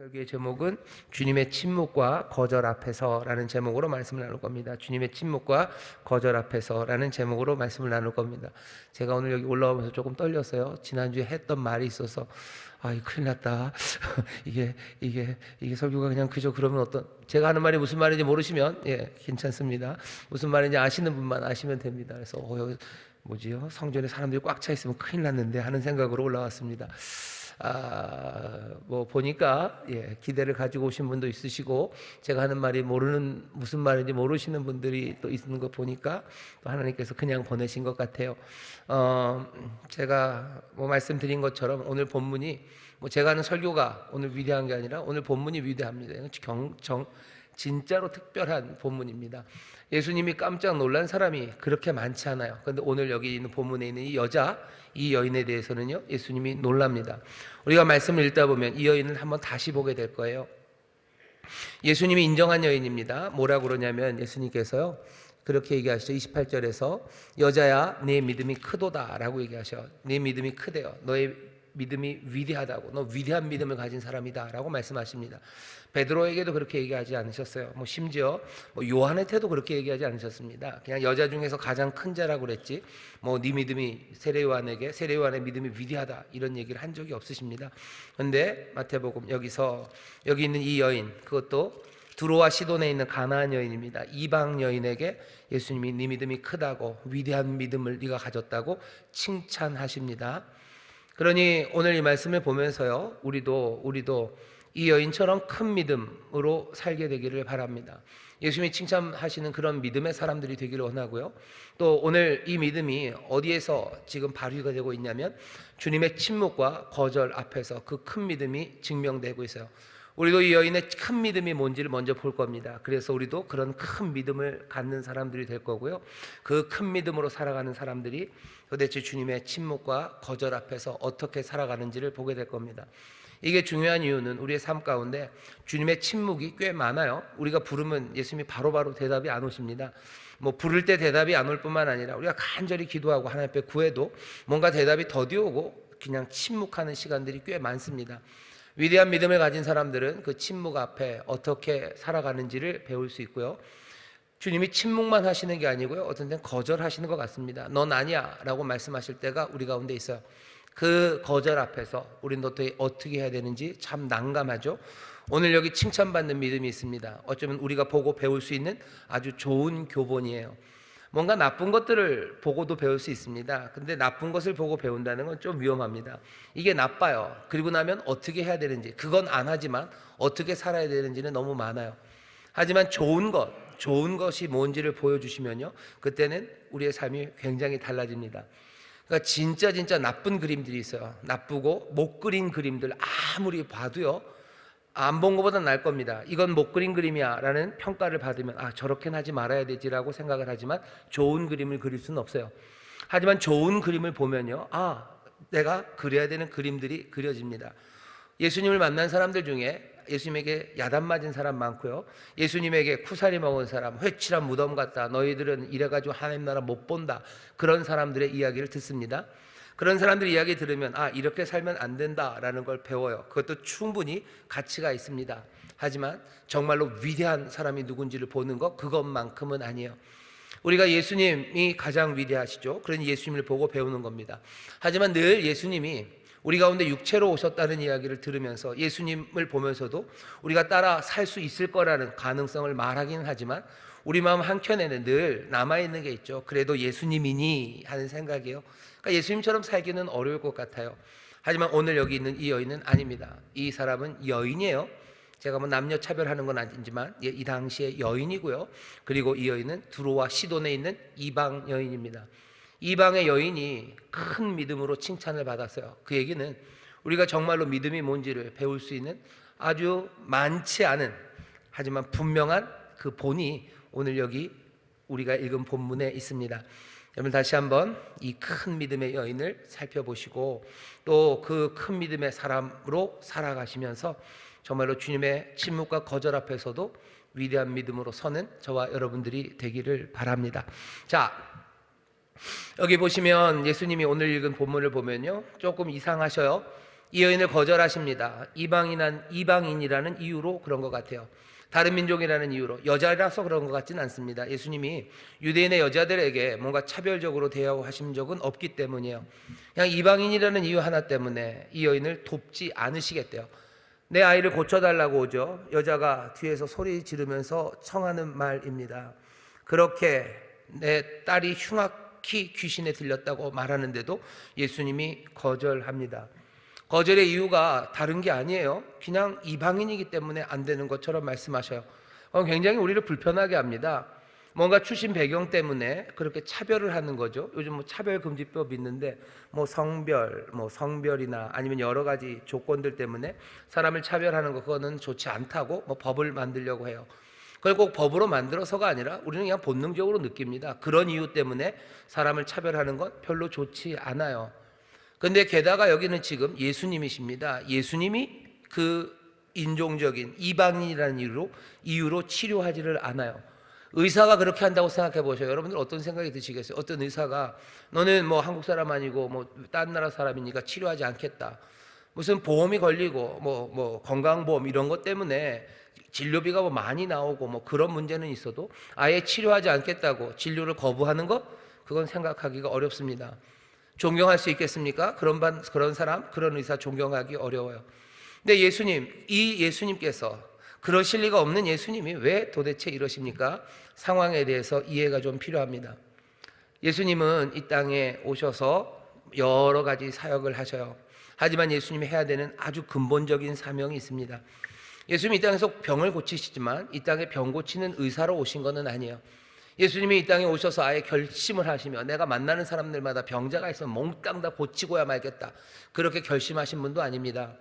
설교의 제목은 주님의 침묵과 거절 앞에서라는 제목으로 말씀을 나눌 겁니다. 주님의 침묵과 거절 앞에서라는 제목으로 말씀을 나눌 겁니다. 제가 오늘 여기 올라오면서 조금 떨렸어요. 지난주에 했던 말이 있어서 큰일 났다. 이게 설교가 그냥 그저 그러면 제가 하는 말이 무슨 말인지 모르시면 괜찮습니다. 무슨 말인지 아시는 분만 아시면 됩니다. 그래서 여기 뭐지요? 성전에 사람들이 꽉 차 있으면 큰일 났는데 하는 생각으로 올라왔습니다. 보니까 기대를 가지고 오신 분도 있으시고, 제가 하는 말이 무슨 말인지 모르시는 분들이 또 있는 거 보니까 또 하나님께서 그냥 보내신 것 같아요. 제가 말씀드린 것처럼 오늘 본문이 제가 하는 설교가 오늘 위대한 게 아니라 오늘 본문이 위대합니다. 진짜로 특별한 본문입니다. 예수님이 깜짝 놀란 사람이 그렇게 많지 않아요. 그런데 오늘 여기 있는 본문에 있는 이 여인에 대해서는요, 예수님이 놀랍니다. 우리가 말씀을 읽다 보면 이 여인을 한번 다시 보게 될 거예요. 예수님이 인정한 여인입니다. 뭐라고 그러냐면 예수님께서요, 그렇게 얘기하시죠. 28절에서 여자야, 네 믿음이 크도다 라고 얘기하셔. 네 믿음이 크대요. 너의 믿음이 위대하다고, 너 위대한 믿음을 가진 사람이다 라고 말씀하십니다. 베드로에게도 그렇게 얘기하지 않으셨어요. 심지어 요한한테도 그렇게 얘기하지 않으셨습니다. 그냥 여자 중에서 가장 큰 자라고 그랬지, 네 믿음이 세례요한의 믿음이 위대하다 이런 얘기를 한 적이 없으십니다. 그런데 마태복음 여기 있는 이 여인, 그것도 두로와 시돈에 있는 가나안 여인입니다. 이방 여인에게 예수님이 네 믿음이 크다고, 위대한 믿음을 네가 가졌다고 칭찬하십니다. 그러니 오늘 이 말씀을 보면서요, 우리도 이 여인처럼 큰 믿음으로 살게 되기를 바랍니다. 예수님이 칭찬하시는 그런 믿음의 사람들이 되기를 원하고요. 또 오늘 이 믿음이 어디에서 지금 발휘가 되고 있냐면 주님의 침묵과 거절 앞에서 그 큰 믿음이 증명되고 있어요. 우리도 이 여인의 큰 믿음이 뭔지를 먼저 볼 겁니다. 그래서 우리도 그런 큰 믿음을 갖는 사람들이 될 거고요. 그 큰 믿음으로 살아가는 사람들이 도대체 주님의 침묵과 거절 앞에서 어떻게 살아가는지를 보게 될 겁니다. 이게 중요한 이유는 우리의 삶 가운데 주님의 침묵이 꽤 많아요. 우리가 부르면 예수님이 바로바로 대답이 안 오십니다. 부를 때 대답이 안 올 뿐만 아니라 우리가 간절히 기도하고 하나님 앞에 구해도 뭔가 대답이 더디 오고 그냥 침묵하는 시간들이 꽤 많습니다. 위대한 믿음을 가진 사람들은 그 침묵 앞에 어떻게 살아가는지를 배울 수 있고요. 주님이 침묵만 하시는 게 아니고요, 어떤 때는 거절하시는 것 같습니다. 넌 아니야 라고 말씀하실 때가 우리 가운데 있어요. 그 거절 앞에서 우리는 어떻게 해야 되는지 참 난감하죠. 오늘 여기 칭찬받는 믿음이 있습니다. 어쩌면 우리가 보고 배울 수 있는 아주 좋은 교본이에요. 뭔가 나쁜 것들을 보고도 배울 수 있습니다. 근데 나쁜 것을 보고 배운다는 건 좀 위험합니다. 이게 나빠요. 그리고 나면 어떻게 해야 되는지, 그건 안 하지만 어떻게 살아야 되는지는 너무 많아요. 하지만 좋은 것이 뭔지를 보여주시면요, 그때는 우리의 삶이 굉장히 달라집니다. 그러니까 진짜 나쁜 그림들이 있어요. 나쁘고 못 그린 그림들 아무리 봐도요, 안 본 것보다 나을 겁니다. 이건 못 그린 그림이야 라는 평가를 받으면 저렇게는 하지 말아야 되지라고 생각을 하지만 좋은 그림을 그릴 수는 없어요. 하지만 좋은 그림을 보면요, 내가 그려야 되는 그림들이 그려집니다. 예수님을 만난 사람들 중에 예수님에게 야단 맞은 사람 많고요, 예수님에게 쿠사리 먹은 사람, 회칠한 무덤 같다, 너희들은 이래가지고 하나님 나라 못 본다, 그런 사람들의 이야기를 듣습니다. 그런 사람들 이야기 들으면 이렇게 살면 안 된다라는 걸 배워요. 그것도 충분히 가치가 있습니다. 하지만 정말로 위대한 사람이 누군지를 보는 것, 그것만큼은 아니에요. 우리가 예수님이 가장 위대하시죠. 그런 예수님을 보고 배우는 겁니다. 하지만 늘 예수님이 우리 가운데 육체로 오셨다는 이야기를 들으면서 예수님을 보면서도 우리가 따라 살 수 있을 거라는 가능성을 말하기는 하지만 우리 마음 한켠에는 늘 남아있는 게 있죠. 그래도 예수님이니 하는 생각이에요. 그러니까 예수님처럼 살기는 어려울 것 같아요. 하지만 오늘 여기 있는 이 여인은 아닙니다. 이 사람은 여인이에요. 제가 남녀 차별하는 건 아니지만 이 당시의 여인이고요. 그리고 이 여인은 두로와 시돈에 있는 이방 여인입니다. 이방의 여인이 큰 믿음으로 칭찬을 받았어요. 그 얘기는 우리가 정말로 믿음이 뭔지를 배울 수 있는 아주 많지 않은, 하지만 분명한 그 본이 오늘 여기 우리가 읽은 본문에 있습니다. 여러분, 다시 한번 이 큰 믿음의 여인을 살펴보시고 또 그 큰 믿음의 사람으로 살아가시면서 정말로 주님의 침묵과 거절 앞에서도 위대한 믿음으로 서는 저와 여러분들이 되기를 바랍니다. 자, 여기 보시면 예수님이 오늘 읽은 본문을 보면요, 조금 이상하셔요. 이 여인을 거절하십니다. 이방인이라는 이유로 그런 것 같아요. 다른 민족이라는 이유로, 여자라서 그런 것 같지는 않습니다. 예수님이 유대인의 여자들에게 뭔가 차별적으로 대하신 적은 없기 때문이에요. 그냥 이방인이라는 이유 하나 때문에 이 여인을 돕지 않으시겠대요. 내 아이를 고쳐달라고 오죠. 여자가 뒤에서 소리 지르면서 청하는 말입니다. 그렇게 내 딸이 흉악히 귀신에 들렸다고 말하는데도 예수님이 거절합니다. 거절의 이유가 다른 게 아니에요. 그냥 이방인이기 때문에 안 되는 것처럼 말씀하셔요. 굉장히 우리를 불편하게 합니다. 뭔가 출신 배경 때문에 그렇게 차별을 하는 거죠. 요즘 뭐 차별금지법 있는데 뭐 성별이나 아니면 여러 가지 조건들 때문에 사람을 차별하는 거, 그거는 좋지 않다고 뭐 법을 만들려고 해요. 그걸 꼭 법으로 만들어서가 아니라 우리는 그냥 본능적으로 느낍니다. 그런 이유 때문에 사람을 차별하는 건 별로 좋지 않아요. 근데 게다가 여기는 지금 예수님이십니다. 예수님이 그 인종적인 이방인이라는 이유로 치료하지를 않아요. 의사가 그렇게 한다고 생각해 보셔요. 여러분들 어떤 생각이 드시겠어요? 어떤 의사가 너는 뭐 한국 사람 아니고 뭐 딴 나라 사람이니까 치료하지 않겠다. 무슨 보험이 걸리고 뭐 건강보험 이런 것 때문에 진료비가 뭐 많이 나오고 뭐 그런 문제는 있어도 아예 치료하지 않겠다고 진료를 거부하는 것, 그건 생각하기가 어렵습니다. 존경할 수 있겠습니까? 그런 사람, 그런 의사 존경하기 어려워요. 근데 이 예수님께서, 그러실 리가 없는 예수님이 왜 도대체 이러십니까? 상황에 대해서 이해가 좀 필요합니다. 예수님은 이 땅에 오셔서 여러 가지 사역을 하셔요. 하지만 예수님이 해야 되는 아주 근본적인 사명이 있습니다. 예수님이 이 땅에서 병을 고치시지만 이 땅에 병 고치는 의사로 오신 것은 아니에요. 예수님이 이 땅에 오셔서 아예 결심을 하시며 내가 만나는 사람들마다 병자가 있으면 몽땅 다 고치고야 말겠다, 그렇게 결심하신 분도 아닙니다.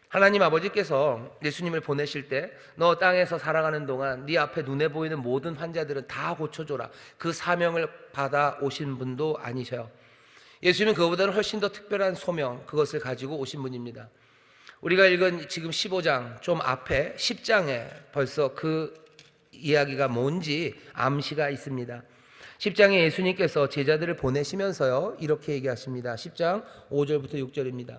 하나님 아버지께서 예수님을 보내실 때 너 땅에서 살아가는 동안 네 앞에 눈에 보이는 모든 환자들은 다 고쳐줘라, 그 사명을 받아 오신 분도 아니셔요. 예수님은 그거보다는 훨씬 더 특별한 소명, 그것을 가지고 오신 분입니다. 우리가 읽은 지금 15장 좀 앞에 10장에 벌써 그 이야기가 뭔지 암시가 있습니다. 10장에 예수님께서 제자들을 보내시면서요 이렇게 얘기하십니다. 10장 5절부터 6절입니다.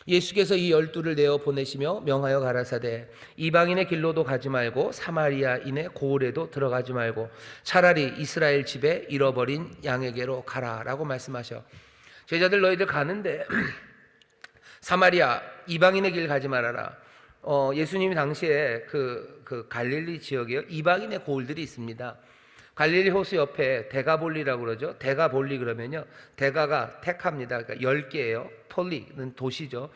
예수께서 이 12를 내어 보내시며 명하여 가라사대 이방인의 길로도 가지 말고 사마리아인의 고을에도 들어가지 말고 차라리 이스라엘 집에 잃어버린 양에게로 가라라고 말씀하셔. 제자들 너희들 가는데 사마리아 이방인의 길 가지 말아라. 예수님이 당시에 그 갈릴리 지역에 이방인의 고을들이 있습니다. 갈릴리 호수 옆에 데가볼리라고 그러죠. 데가볼리 그러면요, 데가가 택합니다. 그러니까 10개예요. 폴리는 도시죠.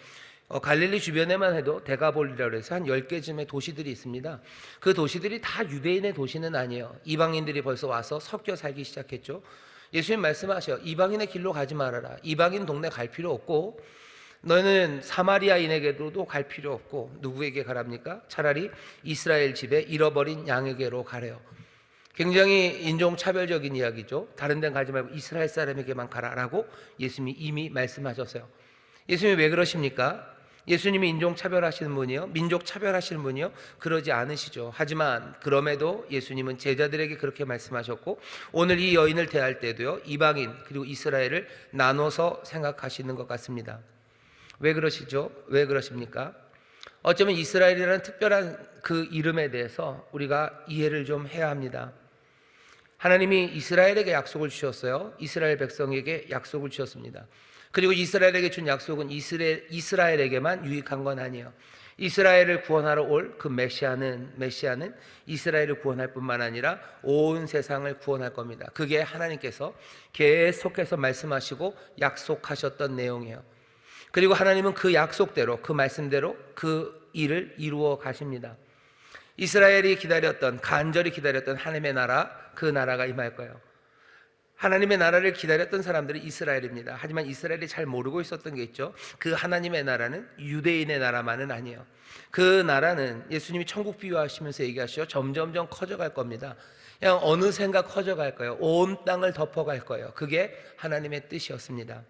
갈릴리 주변에만 해도 데가볼리라고 해서 한 10개쯤의 도시들이 있습니다. 그 도시들이 다 유대인의 도시는 아니에요. 이방인들이 벌써 와서 섞여 살기 시작했죠. 예수님 말씀하셔. 이방인의 길로 가지 말아라. 이방인 동네 갈 필요 없고 너는 사마리아인에게도 갈 필요 없고 누구에게 가랍니까? 차라리 이스라엘 집에 잃어버린 양에게로 가래요. 굉장히 인종차별적인 이야기죠. 다른 데는 가지 말고 이스라엘 사람에게만 가라라고 예수님이 이미 말씀하셨어요. 예수님이 왜 그러십니까? 예수님이 인종차별하시는 분이요? 민족차별하시는 분이요? 그러지 않으시죠. 하지만 그럼에도 예수님은 제자들에게 그렇게 말씀하셨고 오늘 이 여인을 대할 때도요 이방인 그리고 이스라엘을 나눠서 생각하시는 것 같습니다. 왜 그러시죠? 왜 그러십니까? 어쩌면 이스라엘이라는 특별한 그 이름에 대해서 우리가 이해를 좀 해야 합니다. 하나님이 이스라엘에게 약속을 주셨어요. 이스라엘 백성에게 약속을 주셨습니다. 그리고 이스라엘에게 준 약속은 이스라엘에게만 유익한 건 아니에요. 이스라엘을 구원하러 올 그 메시아는 이스라엘을 구원할 뿐만 아니라 온 세상을 구원할 겁니다. 그게 하나님께서 계속해서 말씀하시고 약속하셨던 내용이에요. 그리고 하나님은 그 약속대로, 그 말씀대로 그 일을 이루어 가십니다. 이스라엘이 간절히 기다렸던 하나님의 나라, 그 나라가 임할 거예요. 하나님의 나라를 기다렸던 사람들이 이스라엘입니다. 하지만 이스라엘이 잘 모르고 있었던 게 있죠. 그 하나님의 나라는 유대인의 나라만은 아니에요. 그 나라는 예수님이 천국 비유하시면서 얘기하시죠. 점점점 커져갈 겁니다. 그냥 어느샌가 커져갈 거예요. 온 땅을 덮어갈 거예요. 그게 하나님의 뜻이었습니다.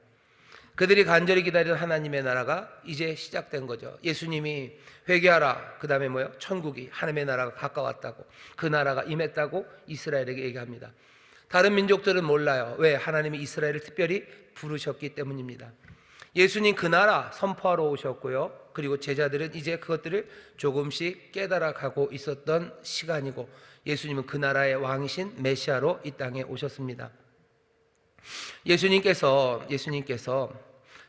그들이 간절히 기다리던 하나님의 나라가 이제 시작된 거죠. 예수님이 회개하라. 그 다음에 뭐예요? 천국이, 하나님의 나라가 가까웠다고, 그 나라가 임했다고 이스라엘에게 얘기합니다. 다른 민족들은 몰라요. 왜? 하나님이 이스라엘을 특별히 부르셨기 때문입니다. 예수님 그 나라 선포하러 오셨고요. 그리고 제자들은 이제 그것들을 조금씩 깨달아가고 있었던 시간이고, 예수님은 그 나라의 왕이신 메시아로 이 땅에 오셨습니다. 예수님께서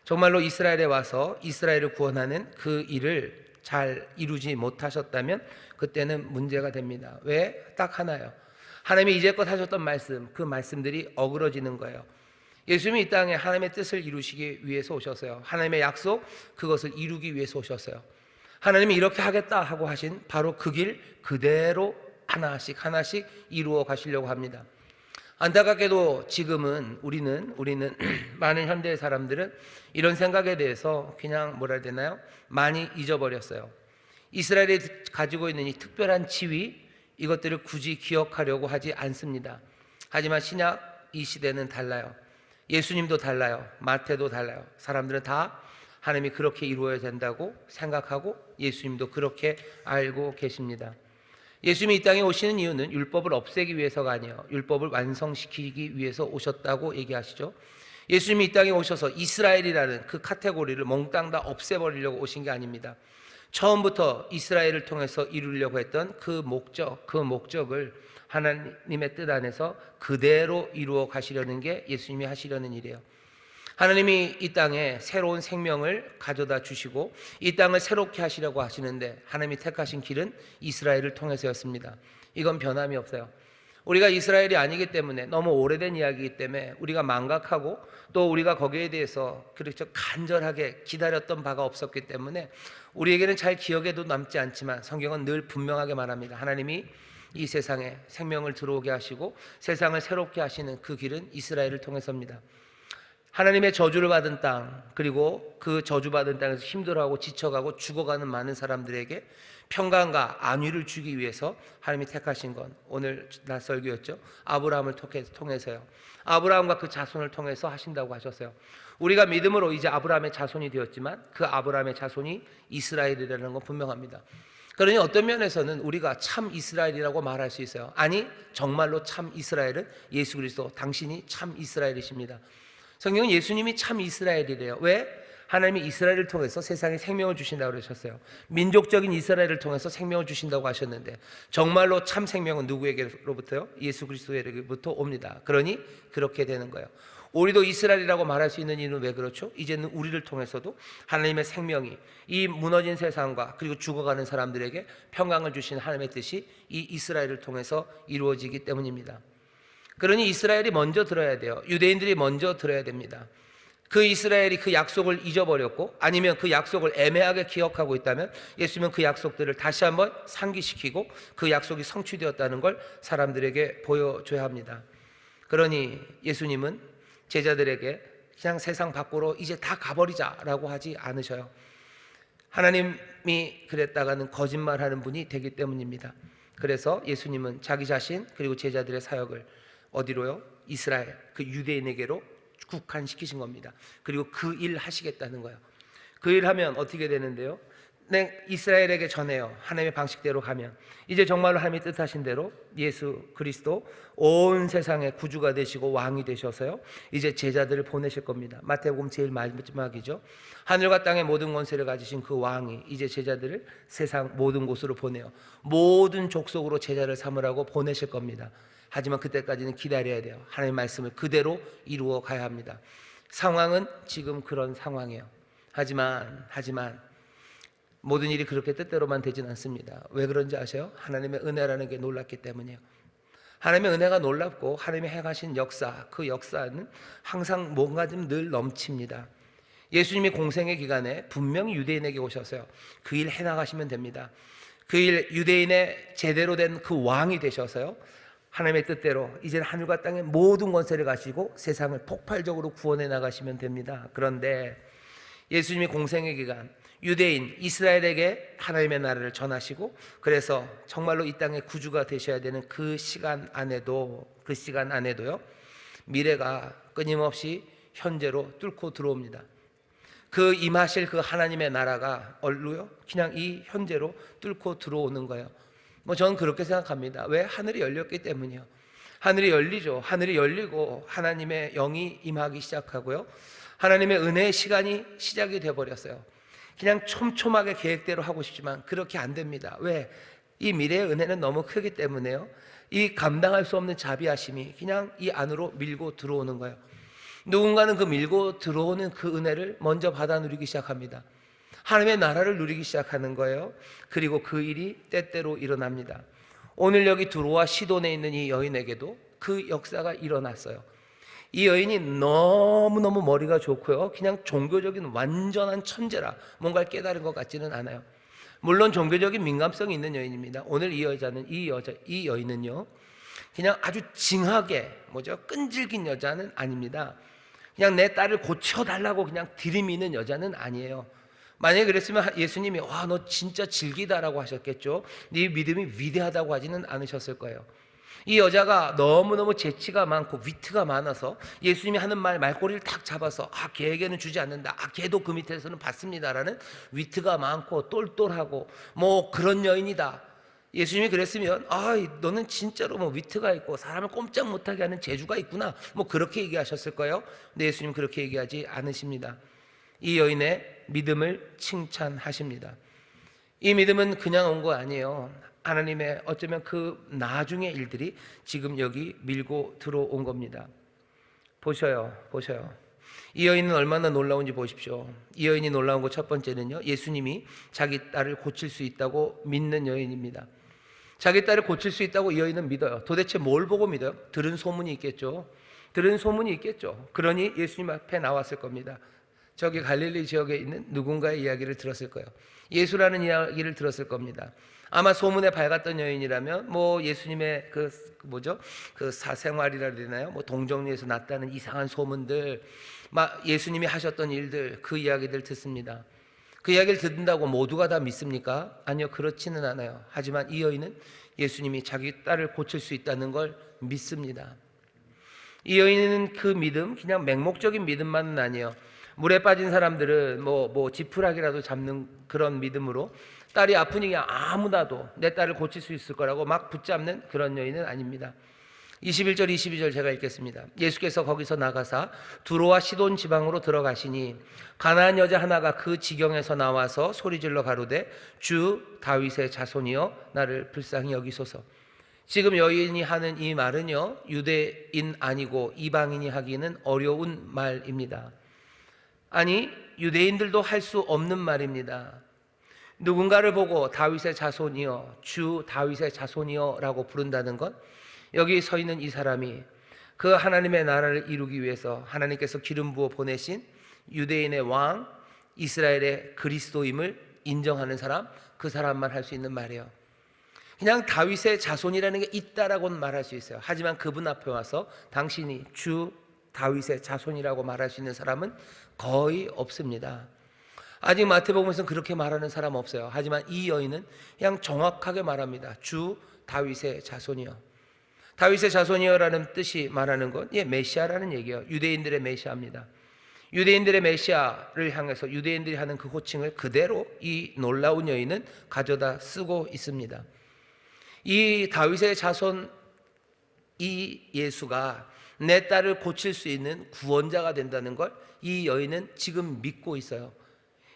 정말로 이스라엘에 와서 이스라엘을 구원하는 그 일을 잘 이루지 못하셨다면 그때는 문제가 됩니다. 왜? 딱 하나요. 하나님이 이제껏 하셨던 말씀, 그 말씀들이 어그러지는 거예요. 예수님이 이 땅에 하나님의 뜻을 이루시기 위해서 오셨어요. 하나님의 약속, 그것을 이루기 위해서 오셨어요. 하나님이 이렇게 하겠다 하고 하신 바로 그 길 그대로 하나씩 이루어 가시려고 합니다. 안타깝게도 지금은 우리는 많은 현대 사람들은 이런 생각에 대해서 그냥 뭐라 해야 되나요? 많이 잊어버렸어요. 이스라엘이 가지고 있는 이 특별한 지위, 이것들을 굳이 기억하려고 하지 않습니다. 하지만 신약 이 시대는 달라요. 예수님도 달라요. 마태도 달라요. 사람들은 다 하나님이 그렇게 이루어야 된다고 생각하고 예수님도 그렇게 알고 계십니다. 예수님이 이 땅에 오시는 이유는 율법을 없애기 위해서가 아니에요. 율법을 완성시키기 위해서 오셨다고 얘기하시죠. 예수님이 이 땅에 오셔서 이스라엘이라는 그 카테고리를 몽땅 다 없애버리려고 오신 게 아닙니다. 처음부터 이스라엘을 통해서 이루려고 했던 그 목적을 하나님의 뜻 안에서 그대로 이루어 가시려는 게 예수님이 하시려는 일이에요. 하나님이 이 땅에 새로운 생명을 가져다 주시고 이 땅을 새롭게 하시려고 하시는데, 하나님이 택하신 길은 이스라엘을 통해서였습니다. 이건 변함이 없어요. 우리가 이스라엘이 아니기 때문에, 너무 오래된 이야기이기 때문에 우리가 망각하고, 또 우리가 거기에 대해서 그렇죠 간절하게 기다렸던 바가 없었기 때문에 우리에게는 잘 기억에도 남지 않지만, 성경은 늘 분명하게 말합니다. 하나님이 이 세상에 생명을 들어오게 하시고 세상을 새롭게 하시는 그 길은 이스라엘을 통해서입니다. 하나님의 저주를 받은 땅, 그리고 그 저주받은 땅에서 힘들어하고 지쳐가고 죽어가는 많은 사람들에게 평강과 안위를 주기 위해서 하나님이 택하신 건 오늘 낮 설교였죠. 아브라함을 통해서요. 아브라함과 그 자손을 통해서 하신다고 하셨어요. 우리가 믿음으로 이제 아브라함의 자손이 되었지만 그 아브라함의 자손이 이스라엘이라는 건 분명합니다. 그러니 어떤 면에서는 우리가 참 이스라엘이라고 말할 수 있어요. 아니, 정말로 참 이스라엘은 예수 그리스도, 당신이 참 이스라엘이십니다. 성경은 예수님이 참 이스라엘이래요. 왜? 하나님이 이스라엘을 통해서 세상에 생명을 주신다고 그러셨어요. 민족적인 이스라엘을 통해서 생명을 주신다고 하셨는데, 정말로 참 생명은 누구에게로부터요? 예수 그리스도에게로부터 옵니다. 그러니 그렇게 되는 거예요. 우리도 이스라엘이라고 말할 수 있는 이유는 왜 그렇죠? 이제는 우리를 통해서도 하나님의 생명이 이 무너진 세상과 그리고 죽어가는 사람들에게 평강을 주신 하나님의 뜻이 이 이스라엘을 통해서 이루어지기 때문입니다. 그러니 이스라엘이 먼저 들어야 돼요. 유대인들이 먼저 들어야 됩니다. 그 이스라엘이 그 약속을 잊어버렸고, 아니면 그 약속을 애매하게 기억하고 있다면 예수님은 그 약속들을 다시 한번 상기시키고 그 약속이 성취되었다는 걸 사람들에게 보여줘야 합니다. 그러니 예수님은 제자들에게 그냥 세상 밖으로 이제 다 가버리자라고 하지 않으셔요. 하나님이 그랬다가는 거짓말하는 분이 되기 때문입니다. 그래서 예수님은 자기 자신 그리고 제자들의 사역을 어디로요? 이스라엘, 그 유대인에게로 국한시키신 겁니다. 그리고 그 일 하시겠다는 거예요. 그 일 하면 어떻게 되는데요? 이스라엘에게 전해요. 하나님의 방식대로 가면 이제 정말로 하나님이 뜻하신 대로 예수 그리스도 온 세상의 구주가 되시고 왕이 되셔서요, 이제 제자들을 보내실 겁니다. 마태복음 제일 마지막이죠. 하늘과 땅의 모든 권세를 가지신 그 왕이 이제 제자들을 세상 모든 곳으로 보내요. 모든 족속으로 제자를 삼으라고 보내실 겁니다. 하지만 그때까지는 기다려야 돼요. 하나님의 말씀을 그대로 이루어 가야 합니다. 상황은 지금 그런 상황이에요. 하지만 모든 일이 그렇게 뜻대로만 되진 않습니다. 왜 그런지 아세요? 하나님의 은혜라는 게 놀랍기 때문이에요. 하나님의 은혜가 놀랍고 하나님이 행하신 역사, 그 역사는 항상 뭔가 좀 늘 넘칩니다. 예수님이 공생의 기간에 분명히 유대인에게 오셔서요, 그 일 해나가시면 됩니다. 그 일, 유대인의 제대로 된 그 왕이 되셔서요, 하나님의 뜻대로 이제는 하늘과 땅의 모든 권세를 가지고 세상을 폭발적으로 구원해 나가시면 됩니다. 그런데 예수님이 공생의 기간 유대인 이스라엘에게 하나님의 나라를 전하시고, 그래서 정말로 이 땅의 구주가 되셔야 되는 그 시간 안에도요, 미래가 끊임없이 현재로 뚫고 들어옵니다. 그 임하실 그 하나님의 나라가 얼루요? 그냥 이 현재로 뚫고 들어오는 거예요. 저는 그렇게 생각합니다. 왜? 하늘이 열렸기 때문이요. 하늘이 열리죠. 하늘이 열리고 하나님의 영이 임하기 시작하고요, 하나님의 은혜의 시간이 시작이 되어버렸어요. 그냥 촘촘하게 계획대로 하고 싶지만 그렇게 안 됩니다. 왜? 이 미래의 은혜는 너무 크기 때문에요. 이 감당할 수 없는 자비하심이 그냥 이 안으로 밀고 들어오는 거예요. 누군가는 그 밀고 들어오는 그 은혜를 먼저 받아 누리기 시작합니다. 하나님의 나라를 누리기 시작하는 거예요. 그리고 그 일이 때때로 일어납니다. 오늘 여기 두로와 시돈에 있는 이 여인에게도 그 역사가 일어났어요. 이 여인이 너무너무 머리가 좋고요, 그냥 종교적인 완전한 천재라 뭔가를 깨달은 것 같지는 않아요. 물론 종교적인 민감성이 있는 여인입니다. 오늘 이 여인은요, 그냥 아주 징하게 끈질긴 여자는 아닙니다. 그냥 내 딸을 고쳐달라고 그냥 들이미는 여자는 아니에요. 만약에 그랬으면 예수님이 와, 너 진짜 질기다라고 하셨겠죠. 네 믿음이 위대하다고 하지는 않으셨을 거예요. 이 여자가 너무너무 재치가 많고 위트가 많아서 예수님이 하는 말꼬리를 탁 잡아서 걔에게는 주지 않는다, 걔도 그 밑에서는 받습니다라는 위트가 많고 똘똘하고 그런 여인이다. 예수님이 그랬으면 너는 진짜로 위트가 있고 사람을 꼼짝 못하게 하는 재주가 있구나, 그렇게 얘기하셨을 거예요. 근데 예수님 그렇게 얘기하지 않으십니다. 이 여인의 믿음을 칭찬하십니다. 이 믿음은 그냥 온 거 아니에요. 하나님의 어쩌면 그 나중의 일들이 지금 여기 밀고 들어온 겁니다. 보셔요. 이 여인은 얼마나 놀라운지 보십시오. 이 여인이 놀라운 것 첫 번째는요, 예수님이 자기 딸을 고칠 수 있다고 믿는 여인입니다. 자기 딸을 고칠 수 있다고 이 여인은 믿어요. 도대체 뭘 보고 믿어요? 들은 소문이 있겠죠. 그러니 예수님 앞에 나왔을 겁니다. 저기 갈릴리 지역에 있는 누군가의 이야기를 들었을 거예요. 예수라는 이야기를 들었을 겁니다. 아마 소문에 밝았던 여인이라면 예수님의 그 사생활이라 해야 되나요? 동정리에서 났다는 이상한 소문들, 예수님이 하셨던 일들, 그 이야기들 듣습니다. 그 이야기를 듣는다고 모두가 다 믿습니까? 아니요, 그렇지는 않아요. 하지만 이 여인은 예수님이 자기 딸을 고칠 수 있다는 걸 믿습니다. 이 여인은 그 믿음, 그냥 맹목적인 믿음만은 아니에요. 물에 빠진 사람들은 지푸라기라도 잡는 그런 믿음으로 딸이 아프니 그냥 아무나도 내 딸을 고칠 수 있을 거라고 막 붙잡는 그런 여인은 아닙니다. 21절 22절 제가 읽겠습니다. 예수께서 거기서 나가사 두로와 시돈 지방으로 들어가시니 가나안 여자 하나가 그 지경에서 나와서 소리질러 가로되 주 다윗의 자손이여 나를 불쌍히 여기소서. 지금 여인이 하는 이 말은요, 유대인 아니고 이방인이 하기는 어려운 말입니다. 아니, 유대인들도 할 수 없는 말입니다. 누군가를 보고 다윗의 자손이여, 주 다윗의 자손이여 라고 부른다는 것, 여기 서 있는 이 사람이 그 하나님의 나라를 이루기 위해서 하나님께서 기름 부어 보내신 유대인의 왕, 이스라엘의 그리스도임을 인정하는 사람, 그 사람만 할 수 있는 말이에요. 그냥 다윗의 자손이라는 게 있다라고는 말할 수 있어요. 하지만 그분 앞에 와서 당신이 주 다윗의 자손이라고 말할 수 있는 사람은 거의 없습니다. 아직 마태복음에서는 그렇게 말하는 사람 없어요. 하지만 이 여인은 그냥 정확하게 말합니다. 주 다윗의 자손이요. 다윗의 자손이요라는 뜻이 말하는 건 메시아라는 얘기예요. 유대인들의 메시아입니다. 유대인들의 메시아를 향해서 유대인들이 하는 그 호칭을 그대로 이 놀라운 여인은 가져다 쓰고 있습니다. 이 다윗의 자손, 이 예수가 내 딸을 고칠 수 있는 구원자가 된다는 걸 이 여인은 지금 믿고 있어요.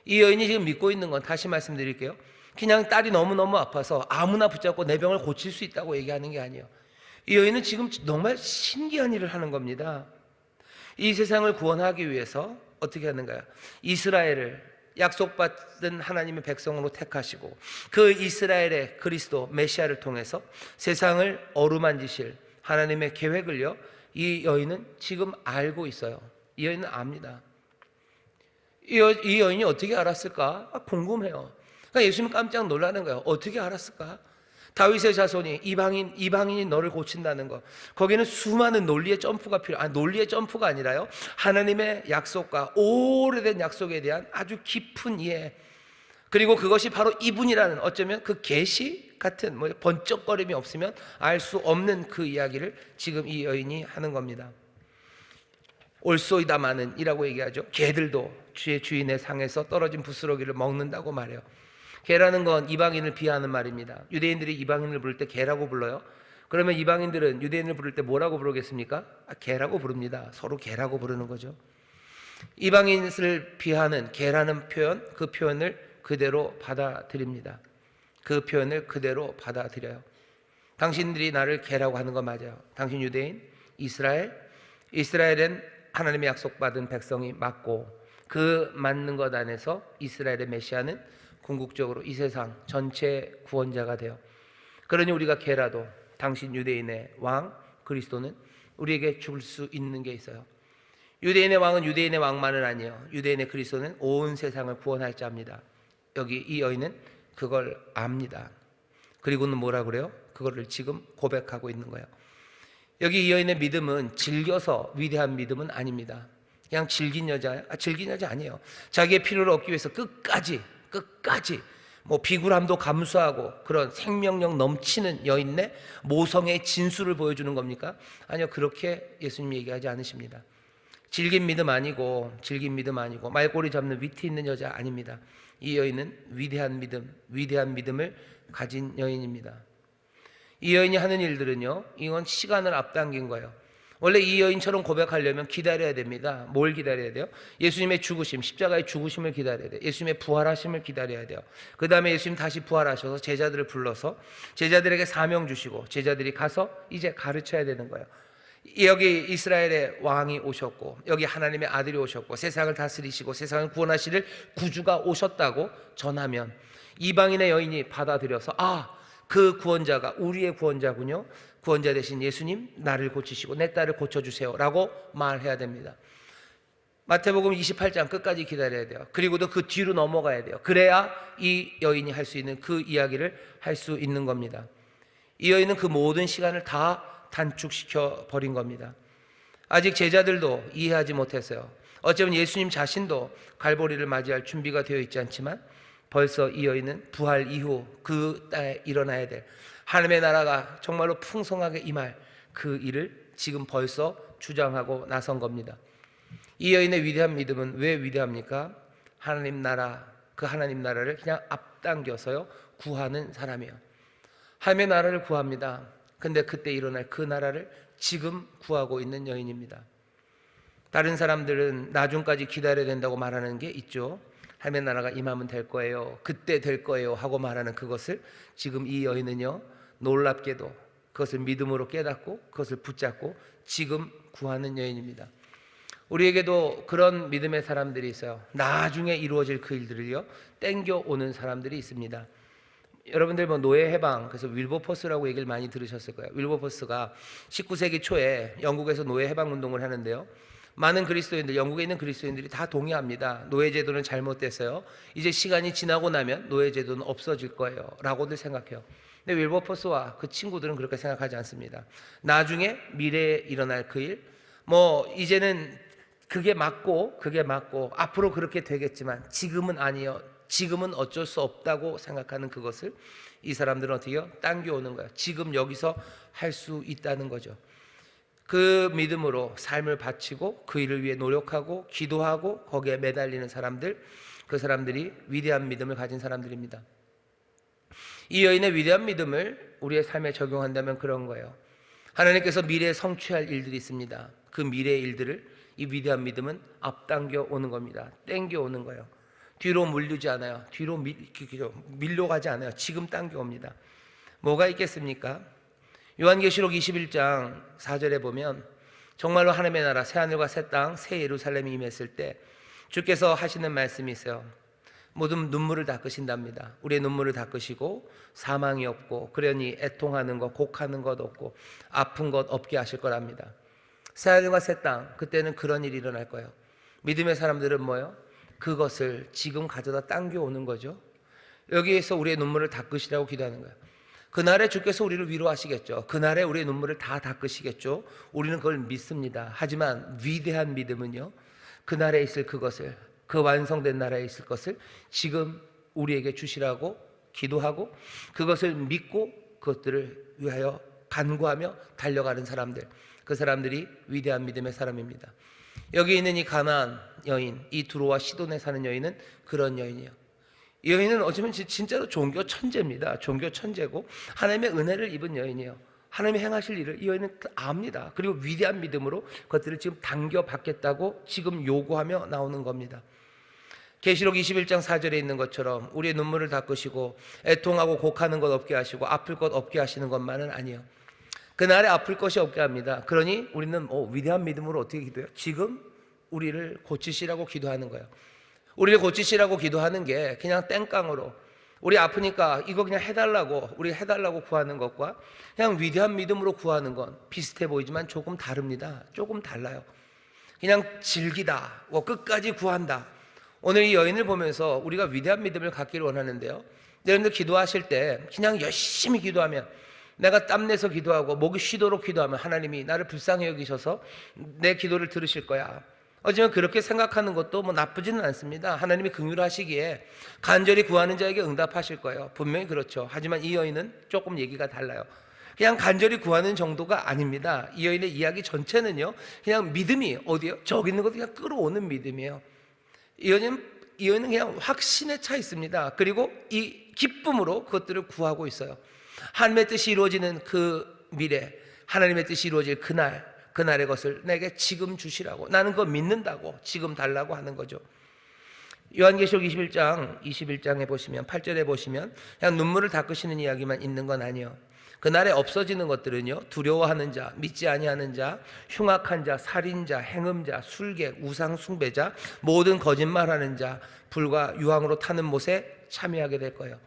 이 여인이 지금 믿고 있는 건, 다시 말씀드릴게요, 그냥 딸이 너무너무 아파서 아무나 붙잡고 내 병을 고칠 수 있다고 얘기하는 게 아니에요. 이 여인은 지금 정말 신기한 일을 하는 겁니다. 이 세상을 구원하기 위해서 어떻게 하는가요? 이스라엘을 약속받은 하나님의 백성으로 택하시고 그 이스라엘의 그리스도 메시아를 통해서 세상을 어루만지실 하나님의 계획을요, 이 여인은 지금 알고 있어요. 이 여인은 압니다. 이 여인이 어떻게 알았을까? 궁금해요. 그러니까 예수님 깜짝 놀라는 거예요. 어떻게 알았을까? 다윗의 자손이 이방인이 너를 고친다는 것, 거기는 수많은 논리의 점프가 논리의 점프가 아니라요, 하나님의 약속과 오래된 약속에 대한 아주 깊은 이해, 그리고 그것이 바로 이분이라는, 어쩌면 그 계시 같은 번쩍거림이 없으면 알 수 없는 그 이야기를 지금 이 여인이 하는 겁니다. 올소이다마는 이라고 얘기하죠. 개들도 주의 주인의 상에서 떨어진 부스러기를 먹는다고 말해요. 개라는 건 이방인을 비하하는 말입니다. 유대인들이 이방인을 부를 때 개라고 불러요. 그러면 이방인들은 유대인을 부를 때 뭐라고 부르겠습니까? 개라고 부릅니다. 서로 개라고 부르는 거죠. 이방인을 비하는 개라는 표현, 그 표현을 그대로 받아들입니다. 그 표현을 그대로 받아들여요. 당신들이 나를 개라고 하는 거 맞아요. 당신 유대인, 이스라엘은 하나님의 약속받은 백성이 맞고, 그 맞는 것 안에서 이스라엘의 메시아는 궁극적으로 이 세상 전체 구원자가 돼요. 그러니 우리가 개라도 당신 유대인의 왕 그리스도는 우리에게 줄 수 있는 게 있어요. 유대인의 왕은 유대인의 왕만은 아니에요. 유대인의 그리스도는 온 세상을 구원할 자입니다. 여기 이 여인은 그걸 압니다. 그리고는 뭐라 그래요? 그거를 지금 고백하고 있는 거예요. 여기 이 여인의 믿음은 즐겨서 위대한 믿음은 아닙니다. 그냥 즐긴 여자예요? 즐긴 여자 아니에요. 자기의 필요를 얻기 위해서 끝까지 뭐 비굴함도 감수하고 그런 생명력 넘치는 여인네 모성의 진수를 보여주는 겁니까? 아니요, 그렇게 예수님 얘기하지 않으십니다. 즐긴 믿음 아니고 말꼬리 잡는 위트 있는 여자 아닙니다. 이 여인은 위대한 믿음을 가진 여인입니다. 이 여인이 하는 일들은요, 이건 시간을 앞당긴 거예요. 원래 이 여인처럼 고백하려면 기다려야 됩니다. 뭘 기다려야 돼요? 예수님의 죽으심, 십자가의 죽으심을 기다려야 돼요. 예수님의 부활하심을 기다려야 돼요. 그 다음에 예수님 다시 부활하셔서 제자들을 불러서 제자들에게 사명 주시고 제자들이 가서 이제 가르쳐야 되는 거예요. 여기 이스라엘의 왕이 오셨고, 여기 하나님의 아들이 오셨고, 세상을 다스리시고 세상을 구원하실 구주가 오셨다고 전하면 이방인의 여인이 받아들여서 그 구원자가 우리의 구원자군요. 구원자 되신 예수님, 나를 고치시고 내 딸을 고쳐주세요 라고 말해야 됩니다. 마태복음 28장 끝까지 기다려야 돼요. 그리고도 그 뒤로 넘어가야 돼요. 그래야 이 여인이 할 수 있는 그 이야기를 할 수 있는 겁니다. 이 여인은 그 모든 시간을 다 단축시켜 버린 겁니다. 아직 제자들도 이해하지 못했어요. 어쩌면 예수님 자신도 갈보리를 맞이할 준비가 되어 있지 않지만 벌써 이 여인은 부활 이후 그 때에 일어나야 될 하나님의 나라가 정말로 풍성하게 임할 그 일을 지금 벌써 주장하고 나선 겁니다. 이 여인의 위대한 믿음은 왜 위대합니까? 하나님 나라, 그 하나님 나라를 그냥 앞당겨서요 구하는 사람이에요. 하나님의 나라를 구합니다. 근데 그때 일어날 그 나라를 지금 구하고 있는 여인입니다. 다른 사람들은 나중까지 기다려야 된다고 말하는 게 있죠. 하나님의 나라가 임하면 될 거예요, 그때 될 거예요 하고 말하는 그것을 지금 이 여인은요 놀랍게도 그것을 믿음으로 깨닫고 그것을 붙잡고 지금 구하는 여인입니다. 우리에게도 그런 믿음의 사람들이 있어요. 나중에 이루어질 그 일들을요 땡겨오는 사람들이 있습니다. 여러분들 뭐 노예 해방, 그래서 윌버포스라고 얘기를 많이 들으셨을 거예요. 윌버포스가 19세기 초에 영국에서 노예 해방 운동을 하는데요, 많은 그리스도인들, 영국에 있는 그리스도인들이 다 동의합니다. 노예제도는 잘못됐어요. 이제 시간이 지나고 나면 노예제도는 없어질 거예요 라고들 생각해요. 근데 윌버포스와 그 친구들은 그렇게 생각하지 않습니다. 나중에 미래에 일어날 그 일, 뭐 이제는 그게 맞고 앞으로 그렇게 되겠지만 지금은 아니요, 지금은 어쩔 수 없다고 생각하는 그것을 이 사람들은 어떻게 해요? 당겨오는 거예요. 지금 여기서 할 수 있다는 거죠. 그 믿음으로 삶을 바치고 그 일을 위해 노력하고 기도하고 거기에 매달리는 사람들, 그 사람들이 위대한 믿음을 가진 사람들입니다. 이 여인의 위대한 믿음을 우리의 삶에 적용한다면 그런 거예요. 하나님께서 미래에 성취할 일들이 있습니다. 그 미래의 일들을 이 위대한 믿음은 앞당겨 오는 겁니다. 땡겨 오는 거예요. 뒤로 물리지 않아요. 뒤로 밀려가지 않아요. 지금 당겨 옵니다. 뭐가 있겠습니까? 요한계시록 21장 4절에 보면 정말로 하나님의 나라, 새하늘과 새 땅, 새 예루살렘이 임했을 때 주께서 하시는 말씀이 있어요. 모든 눈물을 닦으신답니다. 우리의 눈물을 닦으시고 사망이 없고 그러니 애통하는 것, 곡하는 것 없고 아픈 것 없게 하실 거랍니다. 새하늘과 새 땅, 그때는 그런 일이 일어날 거예요. 믿음의 사람들은 뭐예요? 그것을 지금 가져다 당겨오는 거죠. 여기에서 우리의 눈물을 닦으시라고 기도하는 거예요. 그날에 주께서 우리를 위로하시겠죠. 그날에 우리의 눈물을 다 닦으시겠죠. 우리는 그걸 믿습니다. 하지만 위대한 믿음은요, 그날에 있을 그것을, 그 완성된 나라에 있을 것을 지금 우리에게 주시라고 기도하고 그것을 믿고 그것들을 위하여 간구하며 달려가는 사람들, 그 사람들이 위대한 믿음의 사람입니다. 여기 있는 이 가나안 여인, 이 두로와 시돈에 사는 여인은 그런 여인이에요. 이 여인은 어쩌면 진짜로 종교 천재입니다. 종교 천재고 하나님의 은혜를 입은 여인이에요. 하나님이 행하실 일을 이 여인은 압니다. 그리고 위대한 믿음으로 그것들을 지금 당겨받겠다고 지금 요구하며 나오는 겁니다. 계시록 21장 4절에 있는 것처럼 우리의 눈물을 닦으시고 애통하고 곡하는 것 없게 하시고 아플 것 없게 하시는 것만은 아니요, 그날에 아플 것이 없게 합니다. 그러니 우리는 위대한 믿음으로 어떻게 기도해요? 지금 우리를 고치시라고 기도하는 거예요. 우리를 고치시라고 기도하는 게 그냥 땡깡으로 우리 아프니까 이거 그냥 해달라고 우리 해달라고 구하는 것과 그냥 위대한 믿음으로 구하는 건 비슷해 보이지만 조금 다릅니다. 조금 달라요. 그냥 즐기다, 끝까지 구한다. 오늘 이 여인을 보면서 우리가 위대한 믿음을 갖기를 원하는데요, 여러분들 기도하실 때 그냥 열심히 기도하면, 내가 땀내서 기도하고 목이 쉬도록 기도하면 하나님이 나를 불쌍히 여기셔서 내 기도를 들으실 거야. 하지만 그렇게 생각하는 것도 나쁘지는 않습니다. 하나님이 긍휼하시기에 간절히 구하는 자에게 응답하실 거예요. 분명히 그렇죠. 하지만 이 여인은 조금 얘기가 달라요. 그냥 간절히 구하는 정도가 아닙니다. 이 여인의 이야기 전체는요, 그냥 믿음이 어디요? 저기 있는 것도 그냥 끌어오는 믿음이에요. 이 여인은 그냥 확신에 차 있습니다. 그리고 이 기쁨으로 그것들을 구하고 있어요. 하나님의 뜻이 이루어지는 그 미래, 하나님의 뜻이 이루어질 그날의 것을 내게 지금 주시라고, 나는 그거 믿는다고 지금 달라고 하는 거죠. 요한계시록 21장에 보시면 8절에 보시면 그냥 눈물을 닦으시는 이야기만 있는 건 아니에요. 그날에 없어지는 것들은요, 두려워하는 자, 믿지 아니하는 자, 흉악한 자, 살인자, 행음자, 술객, 우상 숭배자, 모든 거짓말하는 자, 불과 유황으로 타는 못에 참여하게 될 거예요.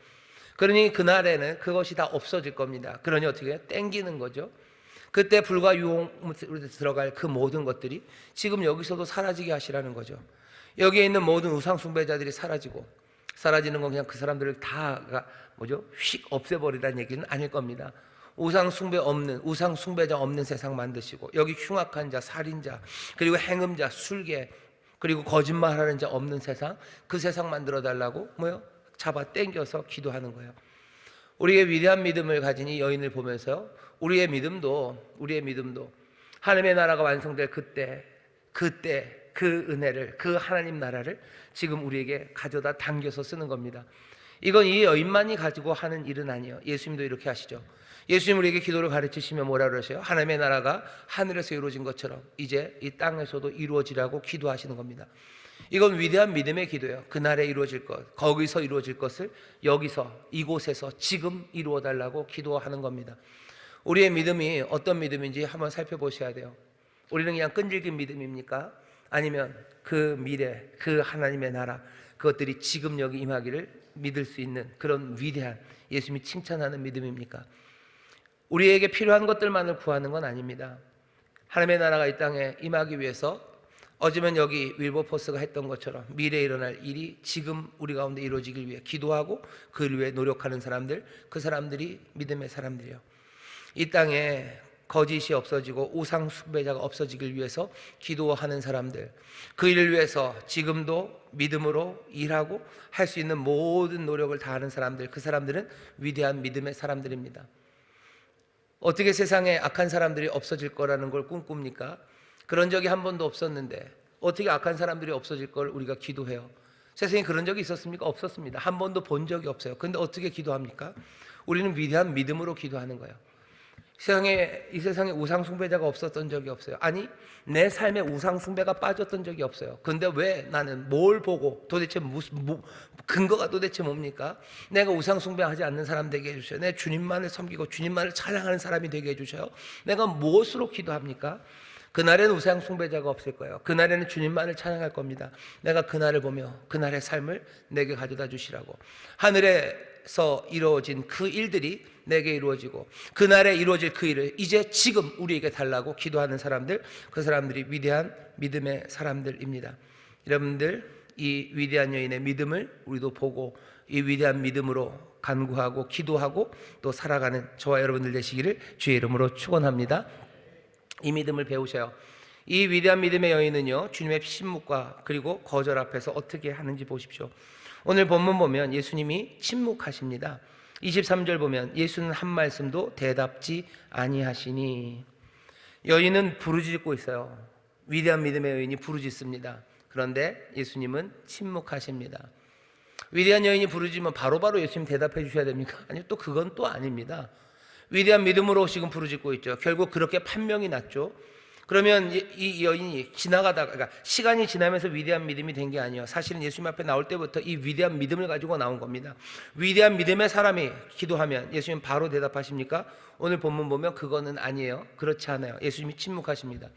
그러니 그날에는 그것이 다 없어질 겁니다. 그러니 어떻게 해요? 땡기는 거죠. 그때 불과 유황으로 들어갈 그 모든 것들이 지금 여기서도 사라지게 하시라는 거죠. 여기에 있는 모든 우상 숭배자들이 사라지는 건 그냥 그 사람들을 다가 휙 없애버리라는 얘기는 아닐 겁니다. 우상 숭배자 없는 세상 만드시고, 여기 흉악한 자, 살인자, 그리고 행음자, 술개, 그리고 거짓말하는 자 없는 세상, 그 세상 만들어 달라고 잡아 당겨서 기도하는 거예요. 우리의 위대한 믿음을 가진 이 여인을 보면서요, 우리의 믿음도 하나님의 나라가 완성될 그때 그 은혜를, 그 하나님 나라를 지금 우리에게 가져다 당겨서 쓰는 겁니다. 이건 이 여인만이 가지고 하는 일은 아니에요. 예수님도 이렇게 하시죠. 예수님 우리에게 기도를 가르치시며 뭐라 그러세요? 하나님의 나라가 하늘에서 이루어진 것처럼 이제 이 땅에서도 이루어지라고 기도하시는 겁니다. 이건 위대한 믿음의 기도예요. 그날에 이루어질 것, 거기서 이루어질 것을 여기서, 이곳에서 지금 이루어 달라고 기도하는 겁니다. 우리의 믿음이 어떤 믿음인지 한번 살펴보셔야 돼요. 우리는 그냥 끈질긴 믿음입니까? 아니면 그 미래, 그 하나님의 나라, 그것들이 지금 여기 임하기를 믿을 수 있는 그런 위대한, 예수님이 칭찬하는 믿음입니까? 우리에게 필요한 것들만을 구하는 건 아닙니다. 하나님의 나라가 이 땅에 임하기 위해서 어쩌면 여기 윌버포스가 했던 것처럼 미래에 일어날 일이 지금 우리 가운데 이루어지길 위해 기도하고 그를 위해 노력하는 사람들, 그 사람들이 믿음의 사람들이에요. 이 땅에 거짓이 없어지고 우상 숭배자가 없어지길 위해서 기도하는 사람들, 그 일을 위해서 지금도 믿음으로 일하고 할 수 있는 모든 노력을 다하는 사람들, 그 사람들은 위대한 믿음의 사람들입니다. 어떻게 세상에 악한 사람들이 없어질 거라는 걸 꿈꿉니까? 그런 적이 한 번도 없었는데 어떻게 악한 사람들이 없어질 걸 우리가 기도해요? 세상에 그런 적이 있었습니까? 없었습니다. 한 번도 본 적이 없어요. 그런데 어떻게 기도합니까? 우리는 위대한 믿음으로 기도하는 거예요. 이 세상에 우상 숭배자가 없었던 적이 없어요. 아니, 내 삶에 우상 숭배가 빠졌던 적이 없어요. 근데 왜 나는 뭘 보고 도대체 근거가 도대체 뭡니까? 내가 우상 숭배하지 않는 사람 되게 해주셔요. 내 주님만을 섬기고 주님만을 찬양하는 사람이 되게 해주셔요. 내가 무엇으로 기도합니까? 그날에는 우상 숭배자가 없을 거예요. 그날에는 주님만을 찬양할 겁니다. 내가 그날을 보며 그날의 삶을 내게 가져다 주시라고. 하늘에서 이루어진 그 일들이 내게 이루어지고 그날에 이루어질 그 일을 이제 지금 우리에게 달라고 기도하는 사람들, 그 사람들이 위대한 믿음의 사람들입니다. 여러분들, 이 위대한 여인의 믿음을 우리도 보고 이 위대한 믿음으로 간구하고 기도하고 또 살아가는 저와 여러분들 되시기를 주의 이름으로 축원합니다. 이 믿음을 배우셔요. 이 위대한 믿음의 여인은요, 주님의 침묵과 그리고 거절 앞에서 어떻게 하는지 보십시오. 오늘 본문 보면 예수님이 침묵하십니다. 23절 보면 예수는 한 말씀도 대답지 아니하시니. 여인은 부르짖고 있어요. 위대한 믿음의 여인이 부르짖습니다. 그런데 예수님은 침묵하십니다. 위대한 여인이 부르짖으면 바로바로 예수님 대답해 주셔야 됩니까? 아니, 또 그건 또 아닙니다. 위대한 믿음으로 지금 부르짖고 있죠. 결국 그렇게 판명이 났죠. 그러면 이 여인이 지나가다가, 그러니까 시간이 지나면서 위대한 믿음이 된 게 아니에요. 사실은 예수님 앞에 나올 때부터 이 위대한 믿음을 가지고 나온 겁니다. 위대한 믿음의 사람이 기도하면 예수님 바로 대답하십니까? 오늘 본문 보면 그거는 아니에요. 그렇지 않아요. 예수님이 침묵하십니다.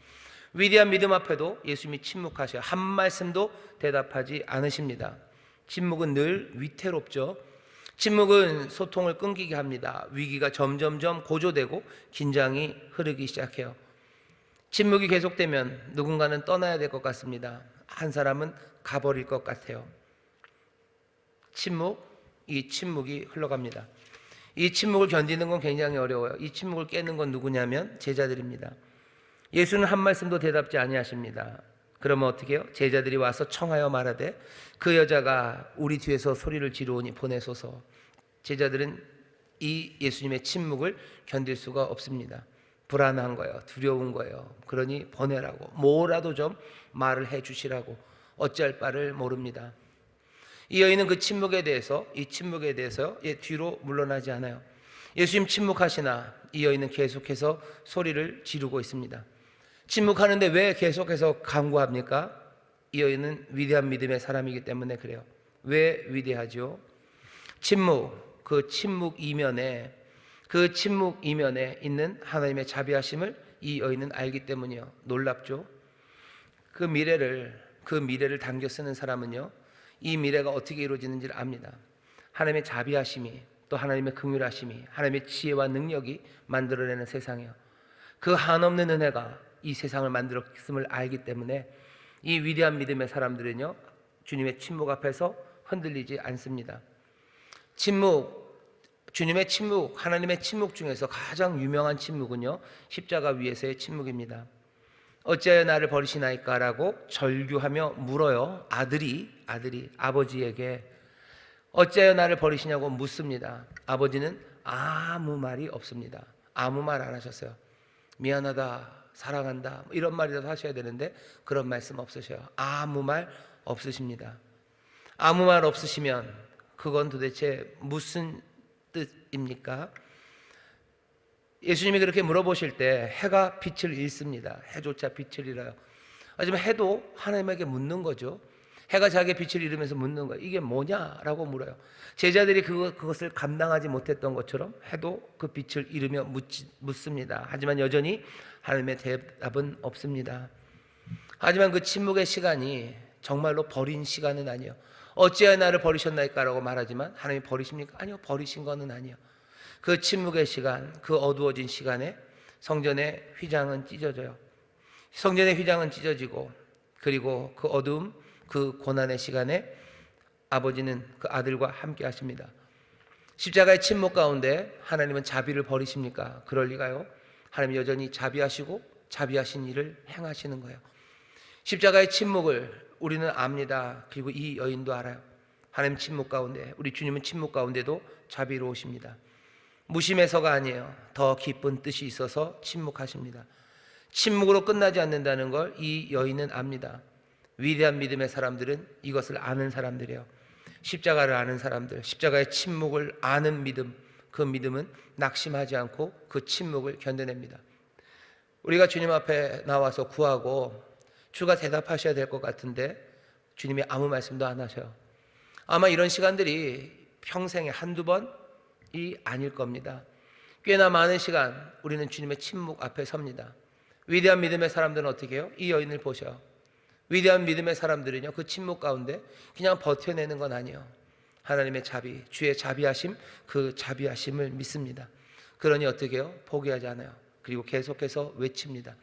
위대한 믿음 앞에도 예수님이 침묵하셔요. 한 말씀도 대답하지 않으십니다. 침묵은 늘 위태롭죠. 침묵은 소통을 끊기게 합니다. 위기가 점점점 고조되고 긴장이 흐르기 시작해요. 침묵이 계속되면 누군가는 떠나야 될 것 같습니다. 한 사람은 가버릴 것 같아요. 이 침묵이 흘러갑니다. 이 침묵을 견디는 건 굉장히 어려워요. 이 침묵을 깨는 건 누구냐면 제자들입니다. 예수는 한 말씀도 대답지 아니하십니다. 그러면 어떻게 해요? 제자들이 와서 청하여 말하되 그 여자가 우리 뒤에서 소리를 지르오니 보내소서. 제자들은 이 예수님의 침묵을 견딜 수가 없습니다. 불안한 거예요. 두려운 거예요. 그러니 보내라고, 뭐라도 좀 말을 해 주시라고. 어찌할 바를 모릅니다. 이 여인은 그 침묵에 대해서, 뒤로 물러나지 않아요. 예수님 침묵하시나 이 여인은 계속해서 소리를 지르고 있습니다. 침묵하는데 왜 계속해서 간구합니까? 이 여인은 위대한 믿음의 사람이기 때문에 그래요. 왜 위대하죠? 그 침묵 이면에 있는 하나님의 자비하심을 이 여인은 알기 때문이요. 놀랍죠? 그 미래를 당겨 쓰는 사람은요, 이 미래가 어떻게 이루어지는지를 압니다. 하나님의 자비하심이, 또 하나님의 긍휼하심이, 하나님의 지혜와 능력이 만들어내는 세상이요. 그 한없는 은혜가 이 세상을 만들었음을 알기 때문에 이 위대한 믿음의 사람들은요, 주님의 침묵 앞에서 흔들리지 않습니다. 주님의 침묵, 하나님의 침묵 중에서 가장 유명한 침묵은요, 십자가 위에서의 침묵입니다. 어찌하여 나를 버리시나이까? 라고 절규하며 물어요. 아들이 아버지에게 어찌하여 나를 버리시냐고 묻습니다. 아버지는 아무 말이 없습니다. 아무 말 안 하셨어요. 미안하다, 사랑한다, 이런 말이라도 하셔야 되는데 그런 말씀 없으셔요. 아무 말 없으십니다. 아무 말 없으시면 그건 도대체 무슨 뜻입니까? 예수님이 그렇게 물어보실 때 해가 빛을 잃습니다. 해조차 빛을 잃어요. 하지만 해도 하나님에게 묻는 거죠. 해가 자기의 빛을 잃으면서 묻는 거예요. 이게 뭐냐라고 물어요. 제자들이 그것을 감당하지 못했던 것처럼 해도 그 빛을 잃으며 묻습니다. 하지만 여전히 하나님의 대답은 없습니다. 하지만 그 침묵의 시간이 정말로 버린 시간은 아니에요. 어찌하여 나를 버리셨나이까? 라고 말하지만 하나님이 버리십니까? 아니요, 버리신 거는 아니에요. 그 침묵의 시간, 그 어두워진 시간에 성전의 휘장은 찢어져요. 성전의 휘장은 찢어지고, 그리고 그 어두움, 그 고난의 시간에 아버지는 그 아들과 함께 하십니다. 십자가의 침묵 가운데 하나님은 자비를 버리십니까? 그럴 리가요. 하나님 여전히 자비하시고 자비하신 일을 행하시는 거예요. 십자가의 침묵을 우리는 압니다. 그리고 이 여인도 알아요. 하나님 침묵 가운데, 우리 주님은 침묵 가운데도 자비로우십니다. 무심해서가 아니에요. 더 깊은 뜻이 있어서 침묵하십니다. 침묵으로 끝나지 않는다는 걸 이 여인은 압니다. 위대한 믿음의 사람들은 이것을 아는 사람들이에요. 십자가를 아는 사람들, 십자가의 침묵을 아는 믿음, 그 믿음은 낙심하지 않고 그 침묵을 견뎌냅니다. 우리가 주님 앞에 나와서 구하고 주가 대답하셔야 될 것 같은데 주님이 아무 말씀도 안 하셔요. 아마 이런 시간들이 평생에 한두 번이 아닐 겁니다. 꽤나 많은 시간 우리는 주님의 침묵 앞에 섭니다. 위대한 믿음의 사람들은 어떻게 해요? 이 여인을 보셔요. 위대한 믿음의 사람들은요, 그 침묵 가운데 그냥 버텨내는 건 아니에요. 하나님의 자비, 주의 자비하심, 그 자비하심을 믿습니다. 그러니 어떻게 해요? 포기하지 않아요. 그리고 계속해서 외칩니다.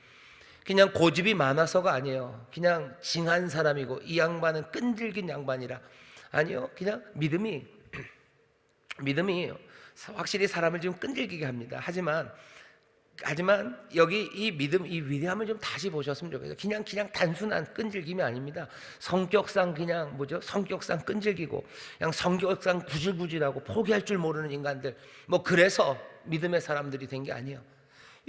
그냥 고집이 많아서가 아니에요. 그냥 징한 사람이고 이 양반은 끈질긴 양반이라. 아니요, 그냥 믿음이 확실히 사람을 좀 끈질기게 합니다. 하지만 여기 이 믿음, 이 위대함을 좀 다시 보셨으면 좋겠어요. 그냥 단순한 끈질김이 아닙니다. 성격상 성격상 끈질기고 그냥 성격상 구질구질하고 포기할 줄 모르는 인간들, 그래서 믿음의 사람들이 된 게 아니에요.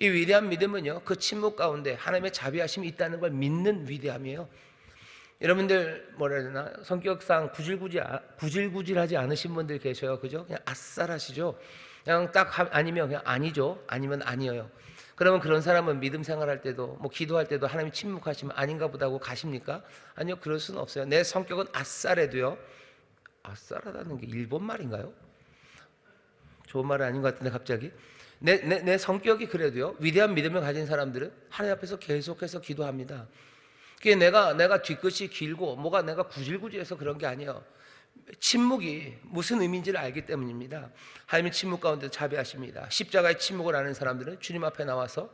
이 위대한 믿음은요, 그 침묵 가운데 하나님의 자비하심이 있다는 걸 믿는 위대함이에요. 여러분들 뭐라 해야 되나, 성격상 구질구질하지 않으신 분들 계셔요. 그죠? 그냥 아싸라시죠. 그냥 아니면 그냥 아니죠. 아니면 아니에요. 그러면 그런 사람은 믿음 생활할 때도 뭐 기도할 때도 하나님 침묵하시면 아닌가 보다 하고 가십니까? 아니요, 그럴 수는 없어요. 내 성격은 아싸래도요. 아싸라다는 게 일본 말인가요? 좋은 말은 아닌 것 같은데 갑자기 내 성격이 그래도요, 위대한 믿음을 가진 사람들은 하나님 앞에서 계속해서 기도합니다. 그게 내가 뒤끝이 길고 뭐가 내가 구질구질해서 그런 게 아니에요. 침묵이 무슨 의미인지를 알기 때문입니다. 하나님은 침묵 가운데 자비하십니다. 십자가의 침묵을 아는 사람들은 주님 앞에 나와서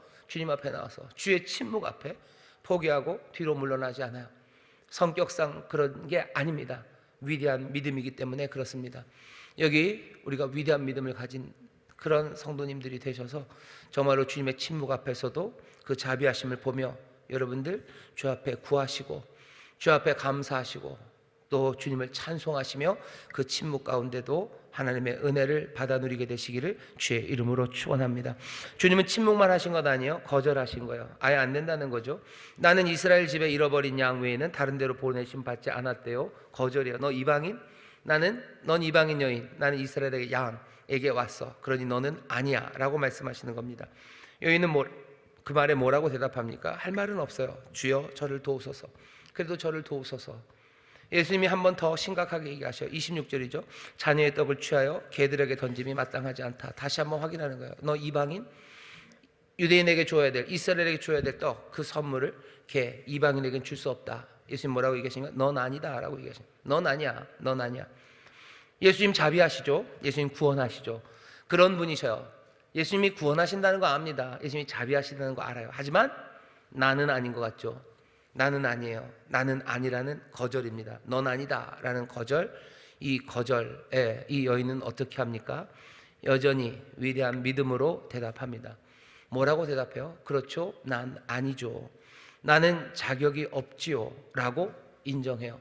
주의 침묵 앞에 포기하고 뒤로 물러나지 않아요. 성격상 그런 게 아닙니다. 위대한 믿음이기 때문에 그렇습니다. 여기 우리가 위대한 믿음을 가진 그런 성도님들이 되셔서 정말로 주님의 침묵 앞에서도 그 자비하심을 보며 여러분들 주 앞에 구하시고 주 앞에 감사하시고 또 주님을 찬송하시며 그 침묵 가운데도 하나님의 은혜를 받아 누리게 되시기를 주의 이름으로 축원합니다. 주님은 침묵만 하신 것 아니에요. 거절하신 거예요. 아예 안 된다는 거죠. 나는 이스라엘 집에 잃어버린 양 외에는 다른 데로 보내심 받지 않았대요. 거절이에요. 너 이방인? 넌 이방인 여인, 나는 이스라엘의 양에게 왔어. 그러니 너는 아니야 라고 말씀하시는 겁니다. 여인은 그 말에 뭐라고 대답합니까? 할 말은 없어요. 주여 저를 도우소서. 그래도 저를 도우소서. 예수님이 한 번 더 심각하게 얘기하셔요. 26절이죠. 자녀의 떡을 취하여 개들에게 던짐이 마땅하지 않다. 다시 한번 확인하는 거예요. 너 이방인? 유대인에게 줘야 될, 이스라엘에게 줘야 될 떡, 그 선물을 이방인에게는 줄 수 없다. 예수님 뭐라고 얘기하십니까? 넌 아니다 라고 얘기하십니다. 넌 아니야. 넌 아니야. 예수님 자비하시죠. 예수님 구원하시죠. 그런 분이셔요. 예수님이 구원하신다는 거 압니다. 예수님이 자비하신다는 거 알아요. 하지만 나는 아닌 것 같죠. 나는 아니에요. 나는 아니라는 거절입니다. 넌 아니다 라는 거절. 이 거절에 이 여인은 어떻게 합니까? 여전히 위대한 믿음으로 대답합니다. 뭐라고 대답해요? 그렇죠. 난 아니죠. 나는 자격이 없지요 라고 인정해요.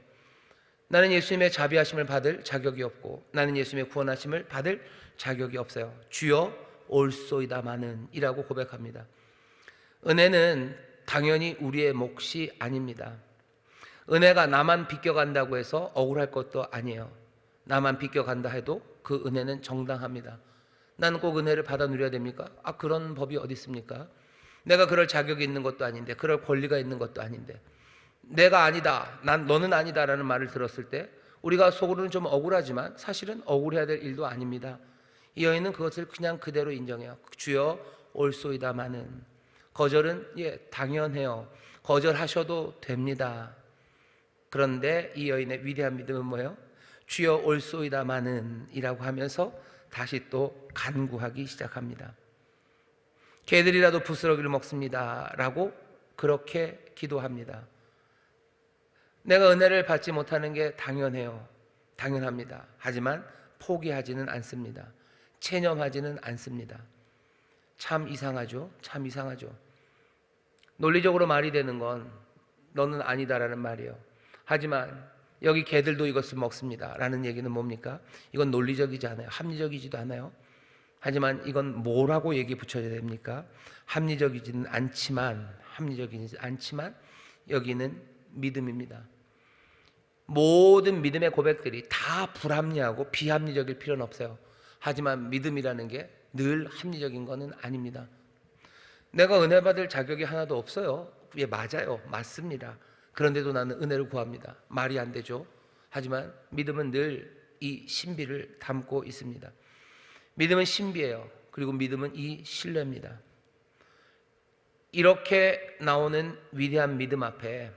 나는 예수님의 자비하심을 받을 자격이 없고 나는 예수님의 구원하심을 받을 자격이 없어요. 주여 올소이다마는 이라고 고백합니다. 은혜는 당연히 우리의 몫이 아닙니다. 은혜가 나만 비껴간다고 해서 억울할 것도 아니에요. 나만 비껴간다 해도 그 은혜는 정당합니다. 나는 꼭 은혜를 받아 누려야 됩니까? 그런 법이 어디 있습니까? 내가 그럴 자격이 있는 것도 아닌데, 그럴 권리가 있는 것도 아닌데, 내가 아니다, 너는 아니다 라는 말을 들었을 때 우리가 속으로는 좀 억울하지만 사실은 억울해야 될 일도 아닙니다. 이 여인은 그것을 그냥 그대로 인정해요. 주여 올소이다마는. 거절은 당연해요. 거절하셔도 됩니다. 그런데 이 여인의 위대한 믿음은 뭐예요? 주여 올소이다마는 이라고 하면서 다시 또 간구하기 시작합니다. 개들이라도 부스러기를 먹습니다 라고 그렇게 기도합니다. 내가 은혜를 받지 못하는 게 당연해요. 당연합니다. 하지만 포기하지는 않습니다. 체념하지는 않습니다. 참 이상하죠? 참 이상하죠? 논리적으로 말이 되는 건 너는 아니다라는 말이에요. 하지만 여기 개들도 이것을 먹습니다 라는 얘기는 뭡니까? 이건 논리적이지 않아요. 합리적이지도 않아요. 하지만 이건 뭐라고 얘기 붙여야 됩니까? 합리적이지는 않지만 여기는 믿음입니다. 모든 믿음의 고백들이 다 불합리하고 비합리적일 필요는 없어요. 하지만 믿음이라는 게 늘 합리적인 것은 아닙니다. 내가 은혜 받을 자격이 하나도 없어요. 맞아요. 맞습니다. 그런데도 나는 은혜를 구합니다. 말이 안 되죠. 하지만 믿음은 늘 이 신비를 담고 있습니다. 믿음은 신비예요. 그리고 믿음은 이 신뢰입니다. 이렇게 나오는 위대한 믿음 앞에,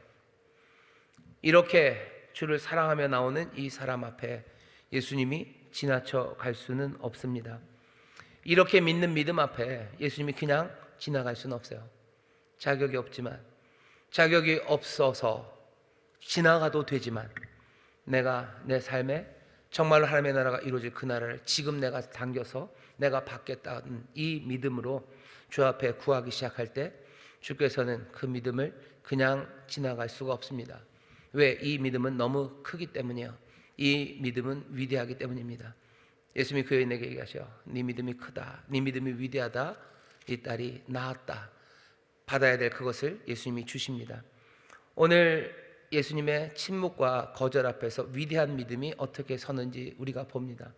이렇게 주를 사랑하며 나오는 이 사람 앞에 예수님이 지나쳐 갈 수는 없습니다. 이렇게 믿는 믿음 앞에 예수님이 그냥 지나갈 수는 없어요. 자격이 없지만, 자격이 없어서 지나가도 되지만 내가 내 삶에 정말로 하나님의 나라가 이루어질 그 나라를 지금 내가 당겨서 내가 받겠다는 이 믿음으로 주 앞에 구하기 시작할 때 주께서는 그 믿음을 그냥 지나갈 수가 없습니다. 왜? 이 믿음은 너무 크기 때문이에요. 이 믿음은 위대하기 때문입니다. 예수님이 그 여인에게 얘기하셔. 네 믿음이 크다, 네 믿음이 위대하다, 이 딸이 나았다. 받아야 될 그것을 예수님이 주십니다. 오늘 예수님의 침묵과 거절 앞에서 위대한 믿음이 어떻게 서는지 우리가 봅니다.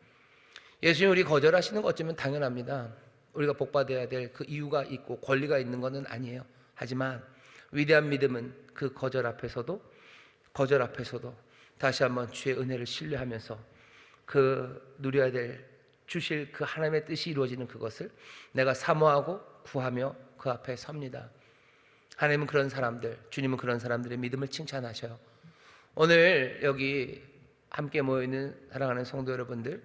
예수님 우리 거절하시는 거 어쩌면 당연합니다. 우리가 복받아야 될 그 이유가 있고 권리가 있는 것은 아니에요. 하지만 위대한 믿음은 그 거절 앞에서도 다시 한번 주의 은혜를 신뢰하면서 그 누려야 될 주실 그 하나님의 뜻이 이루어지는 그것을 내가 사모하고 구하며 그 앞에 섭니다. 하나님은 그런 사람들, 주님은 그런 사람들의 믿음을 칭찬하셔요. 오늘 여기 함께 모여있는 사랑하는 성도 여러분들,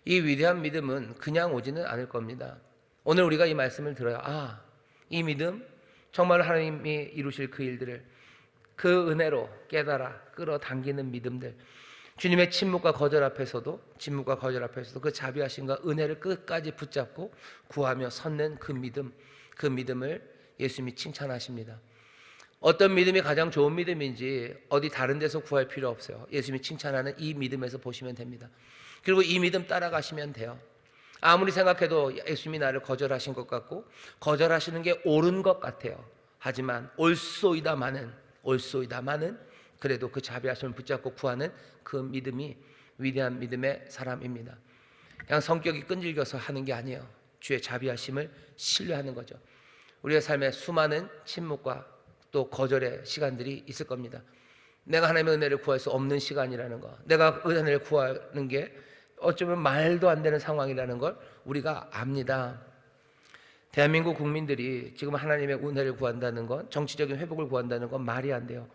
이 위대한 믿음은 그냥 오지는 않을 겁니다. 오늘 우리가 이 말씀을 들어야 이 믿음 정말 하나님이 이루실 그 일들을 그 은혜로 깨달아 끌어당기는 믿음들, 주님의 침묵과 거절 앞에서도 그 자비하심과 은혜를 끝까지 붙잡고 구하며 섰는 그 믿음을 예수님이 칭찬하십니다. 어떤 믿음이 가장 좋은 믿음인지 어디 다른 데서 구할 필요 없어요. 예수님이 칭찬하는 이 믿음에서 보시면 됩니다. 그리고 이 믿음 따라가시면 돼요. 아무리 생각해도 예수님이 나를 거절하신 것 같고 거절하시는 게 옳은 것 같아요. 하지만 옳소이다마는 그래도 그 자비하심을 붙잡고 구하는 그 믿음이 위대한 믿음의 사람입니다. 그냥 성격이 끈질겨서 하는 게 아니에요. 주의 자비하심을 신뢰하는 거죠. 우리의 삶에 수많은 침묵과 또 거절의 시간들이 있을 겁니다. 내가 하나님의 은혜를 구할 수 없는 시간이라는 거, 내가 은혜를 구하는 게 어쩌면 말도 안 되는 상황이라는 걸 우리가 압니다. 대한민국 국민들이 지금 하나님의 은혜를 구한다는 건, 정치적인 회복을 구한다는 건 말이 안 돼요.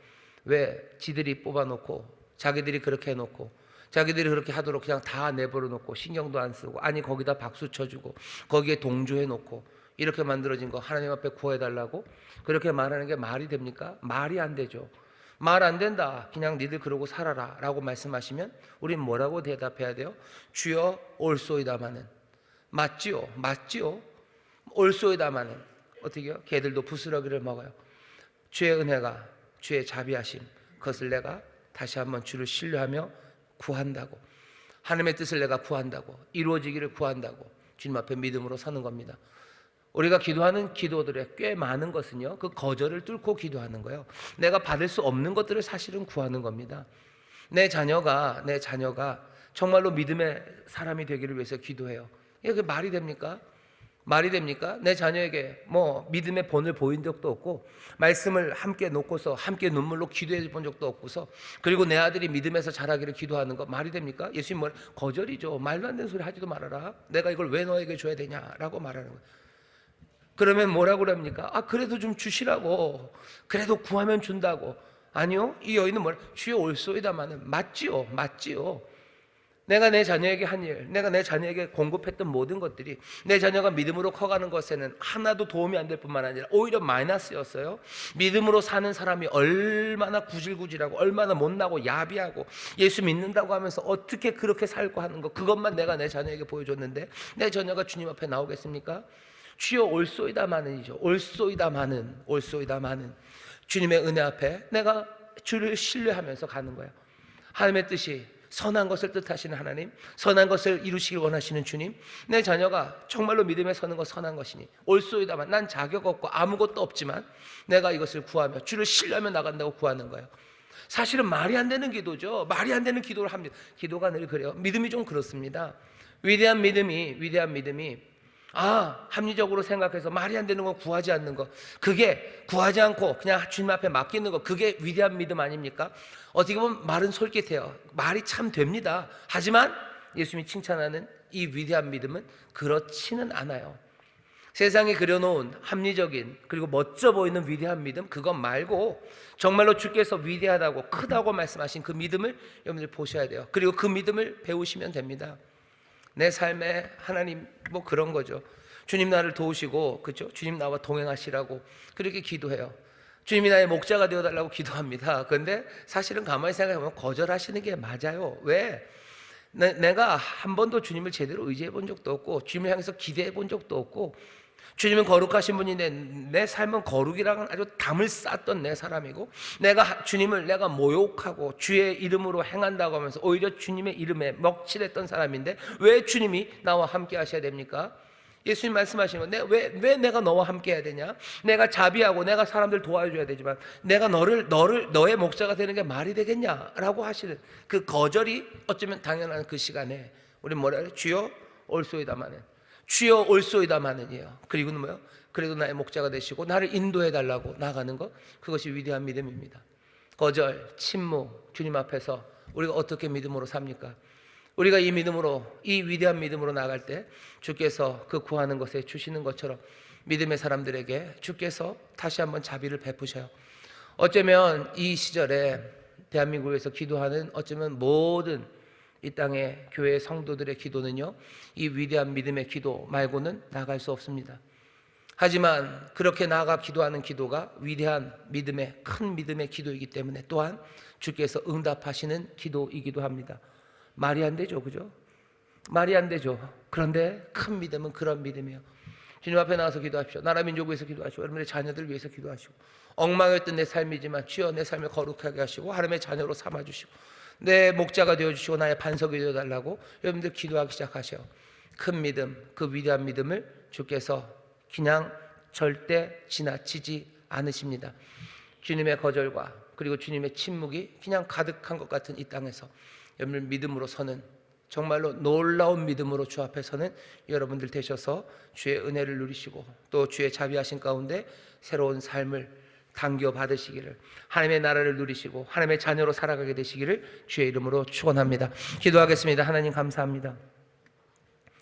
왜? 지들이 뽑아놓고 자기들이 그렇게 해놓고 자기들이 그렇게 하도록 그냥 다 내버려 놓고 신경도 안 쓰고, 아니 거기다 박수 쳐주고 거기에 동조해 놓고 이렇게 만들어진 거 하나님 앞에 구해달라고 그렇게 말하는 게 말이 됩니까? 말이 안 되죠. 말 안 된다, 그냥 니들 그러고 살아라 라고 말씀하시면 우린 뭐라고 대답해야 돼요? 주여 옳소이다마는. 맞지요? 옳소이다마는. 어떻게요? 개들도 부스러기를 먹어요. 주의 은혜가, 주의 자비하심, 그것을 내가 다시 한번 주를 신뢰하며 구한다고, 하나님의 뜻을 내가 구한다고, 이루어지기를 구한다고 주님 앞에 믿음으로 서는 겁니다. 우리가 기도하는 기도들의 꽤 많은 것은요, 그 거절을 뚫고 기도하는 거예요. 내가 받을 수 없는 것들을 사실은 구하는 겁니다. 내 자녀가 정말로 믿음의 사람이 되기를 위해서 기도해요. 이게 말이 됩니까? 내 자녀에게 믿음의 본을 보인 적도 없고 말씀을 함께 놓고서 함께 눈물로 기도해 본 적도 없고서, 그리고 내 아들이 믿음에서 자라기를 기도하는 거 말이 됩니까? 예수님 거절이죠. 말도 안 되는 소리 하지도 말아라. 내가 이걸 왜 너에게 줘야 되냐라고 말하는 거예요. 그러면 뭐라고 그럽니까? 그래도 좀 주시라고, 그래도 구하면 준다고. 아니요, 이 여인은 주여 옳소이다마는. 맞지요. 내가 내 자녀에게 한 일, 내가 내 자녀에게 공급했던 모든 것들이 내 자녀가 믿음으로 커가는 것에는 하나도 도움이 안 될 뿐만 아니라 오히려 마이너스였어요. 믿음으로 사는 사람이 얼마나 구질구질하고 얼마나 못나고 야비하고 예수 믿는다고 하면서 어떻게 그렇게 살고 하는 거, 그것만 내가 내 자녀에게 보여줬는데 내 자녀가 주님 앞에 나오겠습니까? 주여 옳소이다마는이죠. 옳소이다마는. 주님의 은혜 앞에 내가 주를 신뢰하면서 가는 거예요. 하나님의 뜻이 선한 것을 뜻하시는 하나님, 선한 것을 이루시길 원하시는 주님, 내 자녀가 정말로 믿음에 서는 것 선한 것이니 옳소이다만, 난 자격 없고 아무것도 없지만 내가 이것을 구하며 주를 신뢰하며 나간다고 구하는 거예요. 사실은 말이 안 되는 기도죠. 말이 안 되는 기도를 합니다. 기도가 늘 그래요. 믿음이 좀 그렇습니다. 위대한 믿음이 합리적으로 생각해서 말이 안 되는 거 구하지 않는 거, 그게 구하지 않고 그냥 주님 앞에 맡기는 거, 그게 위대한 믿음 아닙니까? 어떻게 보면 말은 솔깃해요. 말이 참 됩니다. 하지만 예수님이 칭찬하는 이 위대한 믿음은 그렇지는 않아요. 세상에 그려놓은 합리적인 그리고 멋져 보이는 위대한 믿음, 그것 말고 정말로 주께서 위대하다고 크다고 말씀하신 그 믿음을 여러분들 보셔야 돼요. 그리고 그 믿음을 배우시면 됩니다. 내 삶에 하나님 그런 거죠. 주님 나를 도우시고, 그렇죠? 주님 나와 동행하시라고 그렇게 기도해요. 주님이 나의 목자가 되어달라고 기도합니다. 그런데 사실은 가만히 생각해보면 거절하시는 게 맞아요. 왜? 내가 한 번도 주님을 제대로 의지해 본 적도 없고 주님을 향해서 기대해 본 적도 없고, 주님은 거룩하신 분인데 내 삶은 거룩이랑은 아주 담을 쌓았던 내 사람이고, 주님을 내가 모욕하고 주의 이름으로 행한다고 하면서 오히려 주님의 이름에 먹칠했던 사람인데 왜 주님이 나와 함께 하셔야 됩니까? 예수님 말씀하시는 건 왜 내가 너와 함께 해야 되냐? 내가 자비하고 내가 사람들 도와줘야 되지만 내가 너의 목자가 되는 게 말이 되겠냐라고 하시는 그 거절이 어쩌면 당연한 그 시간에 우리 뭐라 그래? 주여 올소이다마는, 주여 올소이다마는이에요. 그리고는 뭐요? 그래도 나의 목자가 되시고 나를 인도해 달라고 나가는 것, 그것이 위대한 믿음입니다. 거절, 침묵, 주님 앞에서 우리가 어떻게 믿음으로 삽니까? 우리가 이 믿음으로, 이 위대한 믿음으로 나갈 때 주께서 그 구하는 것에 주시는 것처럼 믿음의 사람들에게 주께서 다시 한번 자비를 베푸셔요. 어쩌면 이 시절에 대한민국에서 기도하는 어쩌면 모든 이 땅의 교회 성도들의 기도는요, 이 위대한 믿음의 기도 말고는 나갈 수 없습니다. 하지만 그렇게 나아가 기도하는 기도가 위대한 믿음의, 큰 믿음의 기도이기 때문에 또한 주께서 응답하시는 기도이기도 합니다. 말이 안 되죠, 그죠? 말이 안 되죠. 그런데 큰 믿음은 그런 믿음이에요. 주님 앞에 나와서 기도하십시오. 나라 민족을 위해서 기도하시고 여러분의 자녀들 위해서 기도하시고, 엉망이었던 내 삶이지만 주여 내 삶을 거룩하게 하시고 하나님의 자녀로 삼아주시고 내 목자가 되어주시고 나의 반석이 되어달라고 여러분들 기도하기 시작하셔요. 큰 믿음, 그 위대한 믿음을 주께서 그냥 절대 지나치지 않으십니다. 주님의 거절과 그리고 주님의 침묵이 그냥 가득한 것 같은 이 땅에서 여러분 믿음으로 서는, 정말로 놀라운 믿음으로 주 앞에 서는 여러분들 되셔서 주의 은혜를 누리시고 또 주의 자비하신 가운데 새로운 삶을 당겨 받으시기를, 하나님의 나라를 누리시고 하나님의 자녀로 살아가게 되시기를 주의 이름으로 축원합니다. 기도하겠습니다. 하나님 감사합니다.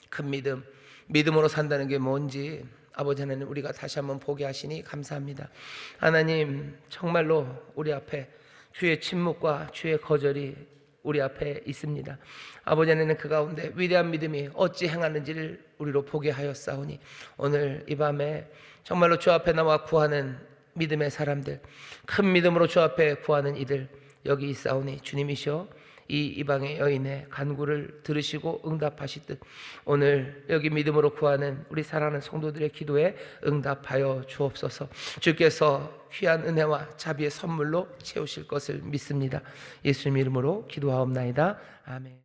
큰 믿음, 믿음으로 산다는 게 뭔지 아버지 하나님 우리가 다시 한번 보게 하시니 감사합니다. 하나님 정말로 우리 앞에 주의 침묵과 주의 거절이 우리 앞에 있습니다. 아버지 하나님 그 가운데 위대한 믿음이 어찌 행하는지를 우리로 보게 하였사오니 오늘 이 밤에 정말로 주 앞에 나와 구하는 믿음의 사람들, 큰 믿음으로 주 앞에 구하는 이들 여기 있사오니 주님이시여 이 이방의 여인의 간구를 들으시고 응답하시듯 오늘 여기 믿음으로 구하는 우리 사랑하는 성도들의 기도에 응답하여 주옵소서. 주께서 귀한 은혜와 자비의 선물로 채우실 것을 믿습니다. 예수님 이름으로 기도하옵나이다. 아멘.